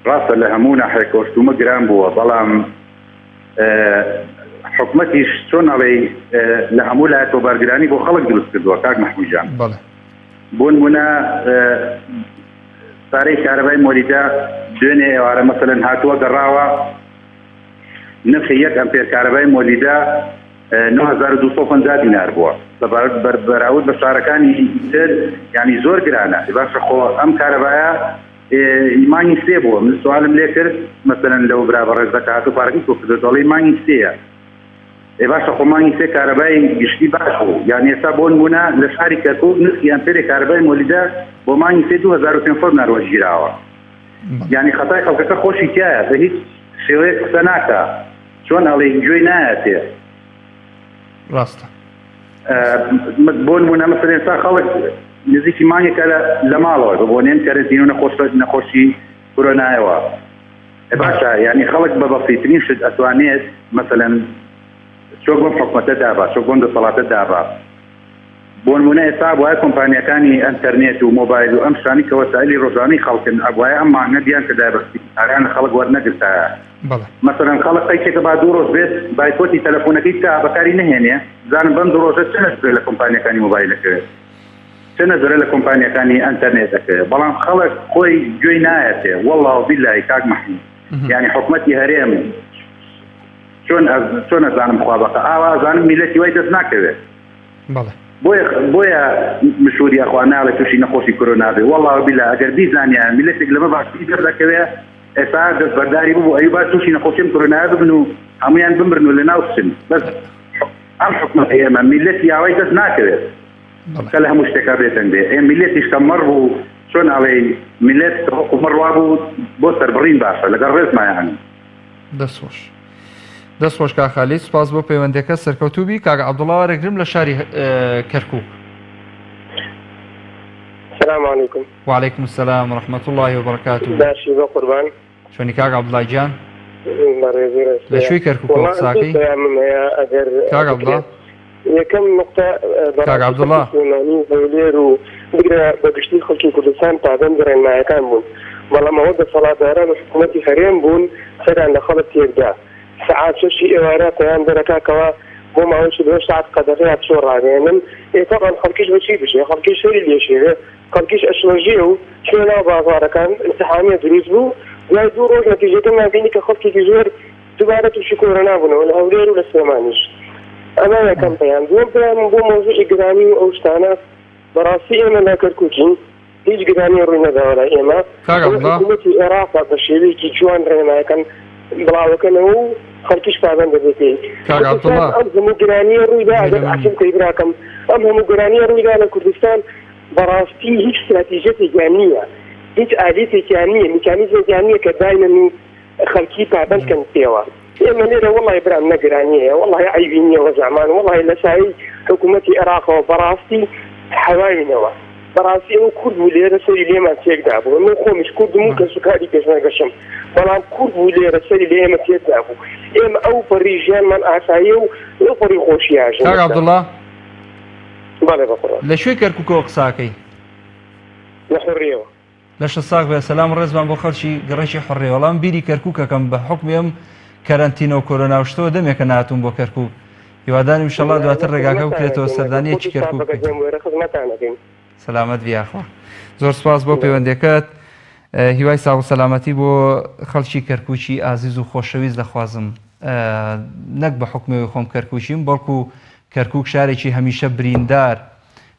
ڕاستە لە هەموو ناحیەکەوە شتومە گران بووە بەڵام حکومەتیش چۆن ئەڵێ لە هەموو لایەتەوە بارگرانی بۆ خەڵک دروست کردووە کاک محمود جان. بۆ نمونە سارەی کارەبای مۆلیدا دوێنێ ئێوارە مەسەلەن هاتووە گەڕاوە نرخی 1 ئەمپێر کارەبای مۆلیدا 9250 دینار بووە بەراورد بە شارەکانی تر یعنی زۆر گرانە باشە خۆ ئەم کارەبایە مانگی 3 بووە من سوالم لێ کرد مەسەلەن لەو برا بەڕێزەکە هاتوو پارەکەی تۆ کردو دەڵێ مانگی 3ە باشە خۆ مانگی 3 کارەبای گشتی باش بوو یعنی ئێستا بۆ نمونە لە شاری کەرکووک نرخی ئەمپێری کارەبای مۆلیدا بۆ مانگی 3 2500 دینار وەرگیراوە یعنی خەتای خەڵکەکە خۆشی تایە بە هیچ شێوەیەک قسە ناکە چۆن ئەڵێ گوێی نایەتێ ڕاستە بۆ نمونە مەسەلەن ئێستا خەڵک نزیکی مانگێکە لە ماڵەوە بۆنێن کەرنتین و نەخۆشی کۆرۆنایەوە باشە یعنی خەڵک بە بەسیترین شت ئەتوانێت مەسەلەن چۆک بۆم حکومەتە دابا چۆک بۆم دەسەڵاتە دابا بۆ نمونە ئێستا وایە کۆمپانیەکانی ئەنتەرنێت و مۆبایل و ئەم شتانی کە وەسایلی ڕۆژانەی خەڵکن ئەوایە ئەم مانگە دییان کە دابەستی ئاریان خەڵک وەرنەگرتایە مەسەلەن خەڵک قەیچێکە با 2 ڕۆژ بێت بایکۆتی تەلەفۆنەکەی تا بەکاری نهێنێ زانم بەم 2 ڕۆژە چ نەزرێت لە کۆمپانیەکانی مۆبایلەکەوێت چ نەزرێت لە کۆمپانیەکانی ئەنتەرنێتەکەوێت بەڵام خەڵک خۆی گوێی نایەتێ وەڵڵا وبیللای کاک محمود یعنی حکومەتی هەرێم چۆن ئەزانم خوا بەقە ئاوا ئەزانم میلەتی وای دەست ناکەوێت بۆیە مشوری ئەخوا ناڵێت تووشی نەخۆشی کۆرۆنا بێ وەڵڵا وبیللا ئەگەر بیزانیان میلەتێک لەمە باشی دەردەکەوێت ئێستا دەست بەرداری بوو ئەی با تووشی نەخۆشیم کۆرۆنا ببن و هەمویان بمرن و لە ناو بچن بەس ئەم حکومەت ئێمە میلەتی یاوای دەست ناکەوێت کە لە هەموو شتێکا بێتن بێ ئێ میلەتیش کە مەڕ بوو چۆن ئەڵێ میلەت مەڕوا بوو بۆ سەربڕین باشە لەگەڵ ڕێزمایان دەستخۆش کا خالید سوپاس بۆ پەیوەندەکە سەرکەوتوبی کاگە عەبدوڵڵا وەرەگرم لە شاری کەرکووک. السلام عليكم. وعليكم السلام ورحمة الله وبركاته. باشی بە قوربان. چۆنی کاک عەبدوڵڵا گیان؟ لە شوێی کەرکووک قساکەی؟ کاک عەبدوڵڵا یەکەم نقطە کاک عەبدوڵڵا هەولێر و بگرە بە گشتی خەڵکی کوردستان پابەند ڕێنمایەکان بوون بەڵام ئەوە دەسەڵاتداران و حکوومەتی هەرێم بوون سەران لە خەڵک تێکدا سعات 6 ئێوارە پەیام دەرەکاکەوە بۆ ماوەی 2 ساعت قەدەغەیە چۆ ڕاگەێنن ئێتاقان خەڵکیش بەچی بژێ خەڵکی شەری لێشێرێ خەڵکیش ئەشلۆژیە و چێ ناو بازارەکان ئیمتیحانیە دروست بوو دوای 2 ڕۆژ نەتیجەکەمان بینی کە خەڵکێکی زۆر دووبارە تووشی کۆرۆنا بوونەوە لە هەولێر و لە سلێمانیش ئەمە یەکەم پەیام دووەم پەیامم بۆ مۆزوعی گرانی و ئەو شتانە بەڕاستی ئێمە لە کەرکووکین هیچ گرانی ڕووی نەداوە لای ئێمە حکوومەتی عێراقا بە شێوەیەکی جوان ڕێنمایەکان بڵاوەکەنەوە و خەڵکیش پابەند دەبێتێ ئەم هەموو گرانیە ڕوویدا ئەگەر ئاچم کەی براکەم ئەم هەموو گرانیە ڕوویدا لە کوردستان بەڕاستی هیچ استراتیژیەتێکیان نییە هیچ ئالێتێکیان نییە میکانیزمێکیان نییە کە داینن و خەڵکی پابەندکەن پێوە ئێمە لێرە وەڵی برام نەگرانیە وەڵی عیبی نییەوە زەمان وەڵی لە سایی حکوومەتی عێراقەوە بەڕاستی حەواوینەوە بەڕاستی ئەو کورد بوو لێرە سەری لێمان تێکدا بوو من خۆمیش کوردم و کە سوکاری پێش نەگەشم بەڵام کورد بوو لێرە سەری لە ئێمە تێکدا بوو ئێمە ئەو پەڕی ژیانمان ئاساییە و ئەو پەڕی خۆشیاژن کاک عەبدوڵڵا بەڵێ بەقوربان لە شوێی کەرکووکەوە قساکەی لە حوڕیەوە لە شەساق بێ سەلام ڕێزمان بۆ خەڵکی گەڕێکی حوڕێ وەڵام بیری کەرکووکەکەم بە حکمێم کەرەنتینە و کۆرۆنا و شتەوە دەمێکە نهاتوون بۆ کەرکووک هیوادارم ئینشەڵڵا دواتر ڕێگاکە بکرێتەوە سەردانیەکی کەرکووک سەلامەت بیاخوا زۆر سپاس بۆ پەیوەندەکەت هیوای ساغ و سەلامەتی بۆ خەڵکی کەرکووکی ئازیز و خۆشەویست دەخوازم نەک بە حکمەوەی خۆم کەرکووکیم بەڵکو کەرکووک شارێکی هەمیشە بریندار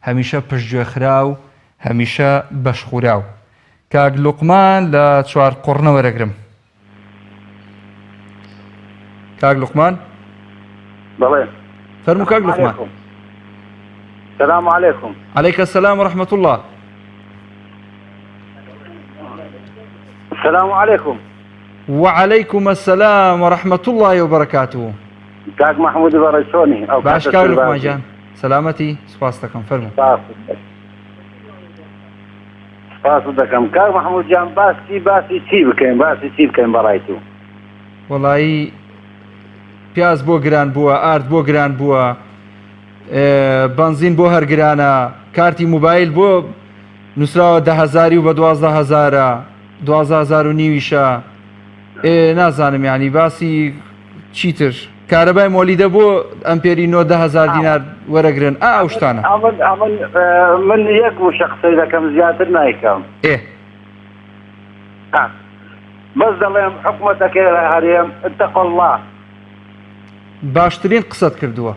هەمیشە پشتگوێخرا و هەمیشە بەشخوراو کاک لوقمان لە چوار قوڕنەوە وەرەگرم کاک لوقمان بەڵێ فەرموو کاک لوقمان السلام عليكم. عليك السلام ورحمة الله. السلام عليكم. وعليكم السلام ورحمة الله وبركاته. كاك محمود برشوني أو باش كاك لقمان جان سلامتي سپاس دەکەم فەرموو. سپاس دەکەم کاک محەموود جان باسی چی بکەین بەڕای تو وەڵایی پیاز بۆ گران بووە ئارد بۆ گران بووە بنزین بۆ هەر گرانە کارتی موبایل بۆ نووسراوە 10,000 و بە 12,000 12,500 نازانم یعنی باسی چیتر کارەبای مۆلیدە بۆ ئەمپێری 10,000 دینار وەرەگرن ئەو شتانە من یەک و شخصی دەکەم زیاتر نایکەم بەس دەڵێم حکومەتەکەی هەرێم اتقوا الله باشترین قسەت کردووە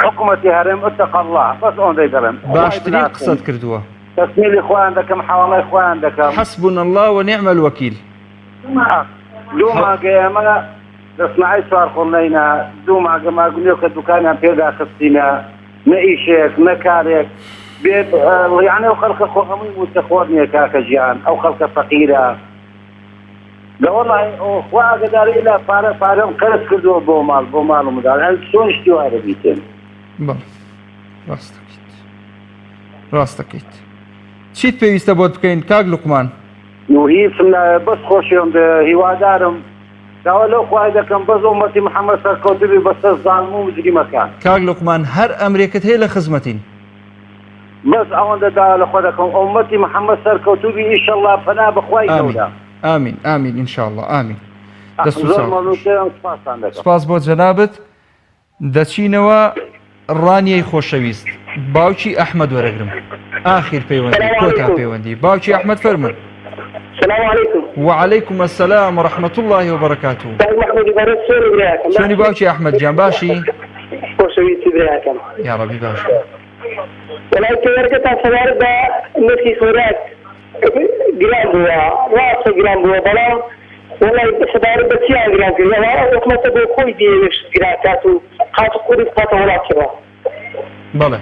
حکومەتی هەرێم اتقوا الله بەس ئەوەندەی دەڵێم باشترین قسەت کردووە تەسمیلی خۆیان دەکەم حواڵای خۆیان دەکەم حەسبونا الله ونعم الوەکیل دوو ماگە ئێمە دەسمعی چوارخۆڵنەینە دوو ماگە ماگونێ کە دوکانیان پێدا خستینە نە ئیشێک نە کارێک یعنی ئەو خەڵکە خۆ هەمووی مستەخۆر نییە کاکە ژیان ئەو خەڵکە فەقیرە دەوەڵی خوا ئاگداری لە پارەم قەرز کردووە بۆ ماڵ و منداڵ هەر چۆن شتی وایە بیتن ڕاست دەکەیت چیت پێویستە بۆت بکەین کاک لوقمان هیچم بەس خۆشیم هیوادارم داوا لەو خوای دەکەم بەس ئومەتی محەممەد سەرکەوتبی بەسەر زانم و مجریمەکان کاک لوقمان هەر ئەمرێکت هەیە لە خزمەتین بەس ئەوەندە داوا لە خۆ دەکەم ئومەتی محەممەد سەرکەوتبی ئیشەڵڵا پەنا بەخوای گەورە ئامین ئامین ئینشاءڵڵا ئامین دەست سپاس بۆ جەنابەت دەچینەوە ڕانیەی خۆشەویست باوکی ئەحمەد وەرەگرم ئاخیر پەیوەندی کۆتا پەیوەندی باوکی ئەحمەد فەرموون السلام عليكم وعليكم السلام ورحمة الله وبركاته شوني باوشي أحمد جان باشي يا ربي باشي ولكن ورقة سوارد نفسي خورات جرام بوا راس جرام بوا بلام والله سوارد بتشي جرام كذا وكما تقول خوي دي جرام تاتو خاطر كوري خاطر ولا كذا بلى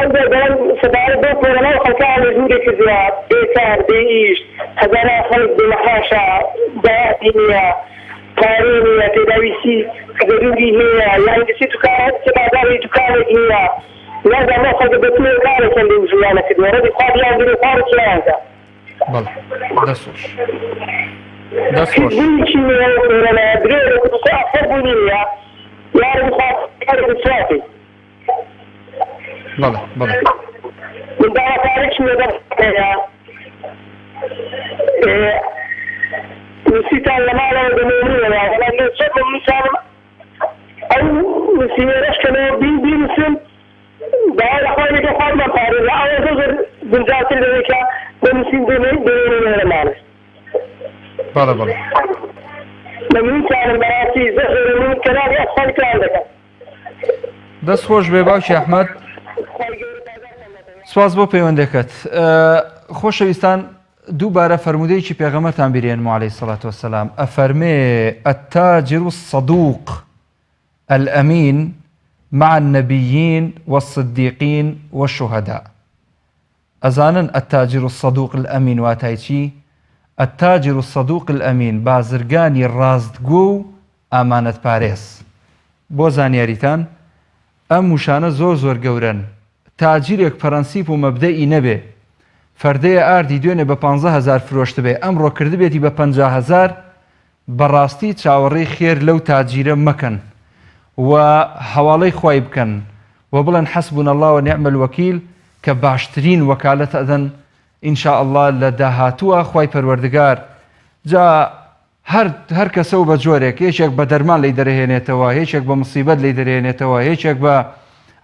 أيضا دول سبعين دول فلما وقتها وجودة كذاب بيكار بيئيش هذا خلق بمحاشا دائمية قارينية تداويسي كذلوغي هي يعني بسي تكارت سبعداري تكارت هي لازم ما خلق بطلع كارت اللي وجوانا كده ورد قادي عندنا قارت شهادة بلى دسوش دسوش كل شيء لما أدري كنت أفضل لي يا رب خاطر الصافي بلى من دعوة تاريخ شو يدرسها نسيت على مالا ودمونية ولكن صدق مثال أو نسيرش كانوا بينسل دعوة أخواني كخوان ما قارن لا أول جزر بنجات اللي بنسين دمونية مالا بلى لمن كان المراسي زهر من كلام أطفال كان دەست خۆش بێ باوکی ئەحمەد سواز بۆ پەیوەندەکەت خۆشەویستان دووبارە فەرمودەیەکی پێغەمبەرتان بیرێنمەوە عەلەیهی سەڵات وەسەلام ئەفەرمێ التاجر الصدوق الأمين مع النبيين والصديقين والشهداء ئەزانن التاجر الصدوق الأمين واتای چی التاجر الصدوق الأمين بازرگانی ڕاستگۆ و ئامانەت پارێز بۆ زانیاریتان ئەم وشانە زۆر گەورن تاجیرێک پەرەنسیپ و مەبدەئی نەبێ فەردەیە ئاردی دوێنێ بە 15,000 فرۆشت بێ ئەمڕۆ کردبێتی بە 50,000 بەڕاستی چاوەڕێی خێر لەو تاجیرە مەکەن و هەواڵەی خوای بکەن و بڵێن حەسبونا الله ونعم الوەکیل کە باشترین وەکالەت ئەدەن ئینشاء الله لە داهاتووە خوای پەروەردگار جا هەر کەسە و بە جۆرێک هیچێک بە دەرمان لی دەرهێنێتەوە هیچێک بە مصیبەت لی دەرهێنێتەوە هیچێک بە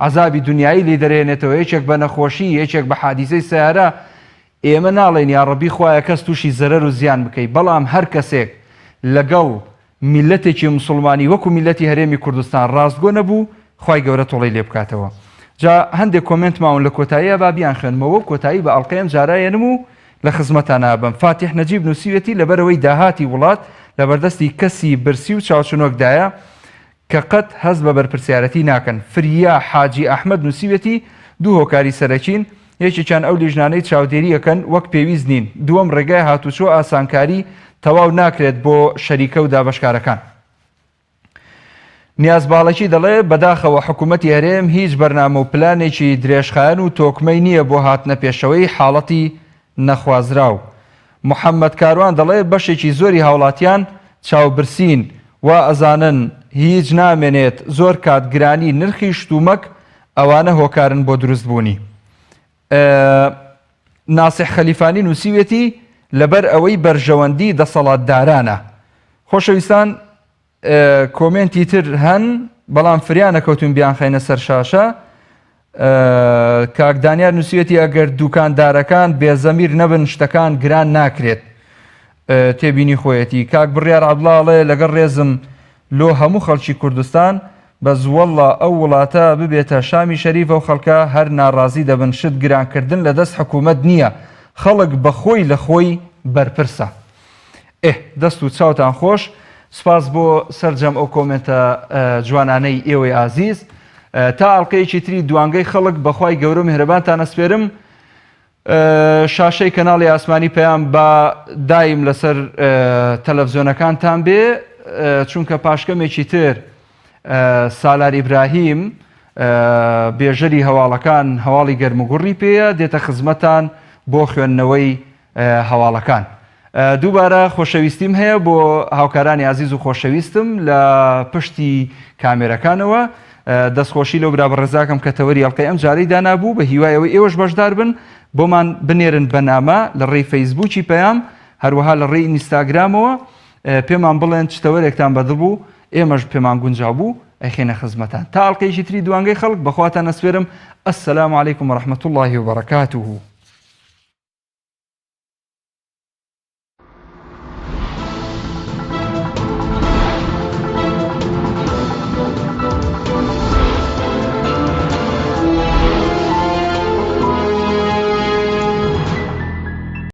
عەزابی دنیایی لی دەرهێنێتەوە هیچێک بە نەخۆشی هیچێک بە حادیسەی سەیارە ئێمە ناڵێن یا ڕەبی خوایە کەس تووشی زەرەر و زیان بکەی بەڵام هەر کەسێک لەگەڵ میلەتێکی موسڵمانی وەکو میلەتی هەرێمی کوردستان ڕاستگۆ نەبوو خوای گەورە تۆڵەی لێ بکاتەوە جا هەندێک کۆمنت ماون لە کۆتاییە با بیان خوێنمەوە کۆتایی بە ئەڵقەیەم جارایەنم و لە خزمەتان نابم فاتح نەجیب نووسیوێتی لەبەرەوەی داهاتی وڵات لەبەردەستی کەسی برسی و چاوچنۆکدایە کە قەت هەست بە بەرپرسیارەتی ناکەن فریا حاجی ئەحمەد نووسیوێتی دوو هۆکاری سەرەکین یەکێکیان ئەو لیژنانەی چاودێریەکەن وەک پێویست نین دووەم ڕێگای هاتوچۆ ئاسانکاری تەواو ناکرێت بۆ شەریکە و دابەشکارەکان نیاز باڵێکی دەڵێ بەداخەوە حکوومەتی هەرێم هیچ بەرنامە و پلانێکی درێژخایەن و تۆکمەی نییە بۆ هاتنە پێشەوەی حاڵەتی نەخوازراو. محەممەد کاروان دەڵێ بەشێکی زۆری هاوڵاتیان چاوبرسین و ئەزانن هیچ نامێنێت زۆر کات گرانی نرخی شتومەک ئەوانە هۆکارن بۆ دروستبوونی. ناسح خەلیفانی نووسیوێتی لەبەر ئەوەی بەرژەوەندی دەسەڵاتدارانە. خۆشەویستان کۆمنتی تر هەن بەڵام فریانە کەوتون بیان خەینە سەر شاشە. کاک دانیار نووسیوێتی ئەگەر دوکاندارەکان بێزەمیر نەبن شتەکان گران ناکرێت تێبینی خۆیەتی. کاک بڕیار عەبدوڵڵاڵێ لەگەڵ ڕێزم لۆ هەموو خەڵکی کوردستان بەس وەڵڵا ئەو وڵاتە ببێتە شامی شەریفە و خەڵکە هەر ناڕازی دەبن شت گرانکردن لە دەست حکوومەت نییە خەڵک بەخۆی لە خۆی بەرپرسە. دەست و چاوتان خۆش. سپاس بۆ سەرجەم ئەو کۆمنتە جوانانەی ئێوەی ئازیز. تا ئەڵلقەیەکی تری دوانگەی خەڵک بەخوای گەورە و میهرەبانتان ئەسپێرم. شاشەی کەناڵی ئاسمانی پەیام بە دایم لەسەر تەلەڤزیۆنەکانتان بێ چونکە پاشکەمێکی تر سالار ئیبراهیم بێژەری هەواڵەکان هەواڵی گەرموگوڕی پێیە دێتە خزمەتان بۆ خوێندنەوەی هەواڵەکان. دووبارە خۆشەویستیم هەیە بۆ هاوکارانی عزیز و خۆشەویستم لە پشتی کامێرەکانەوە. دەستخۆشی لەو برا بەڕێزاکەم کە تەوەری ئەڵلقەی ئەم جارەی دانابوو بە هیوایەوەی ئێوەش بەشدار بن بۆمان بنێرن بەنامە لە ڕێی فەیسبووکی پەیام هەروەها لە ڕێی ئینستاگرامەوە پێمان بڵێن چتەوەرێکتان بەدڵبوو ئێمەش پێمان گونجاو بوو ئەخێنە خزمەتان. تا ئەڵلقەیەکی تری دوانگەی خەڵک بەخواتان ئەسپێرم. ئەسسەلامو عەلەیکوم وەڕەحمەتوڵڵاهی وبەرەکاتوهو.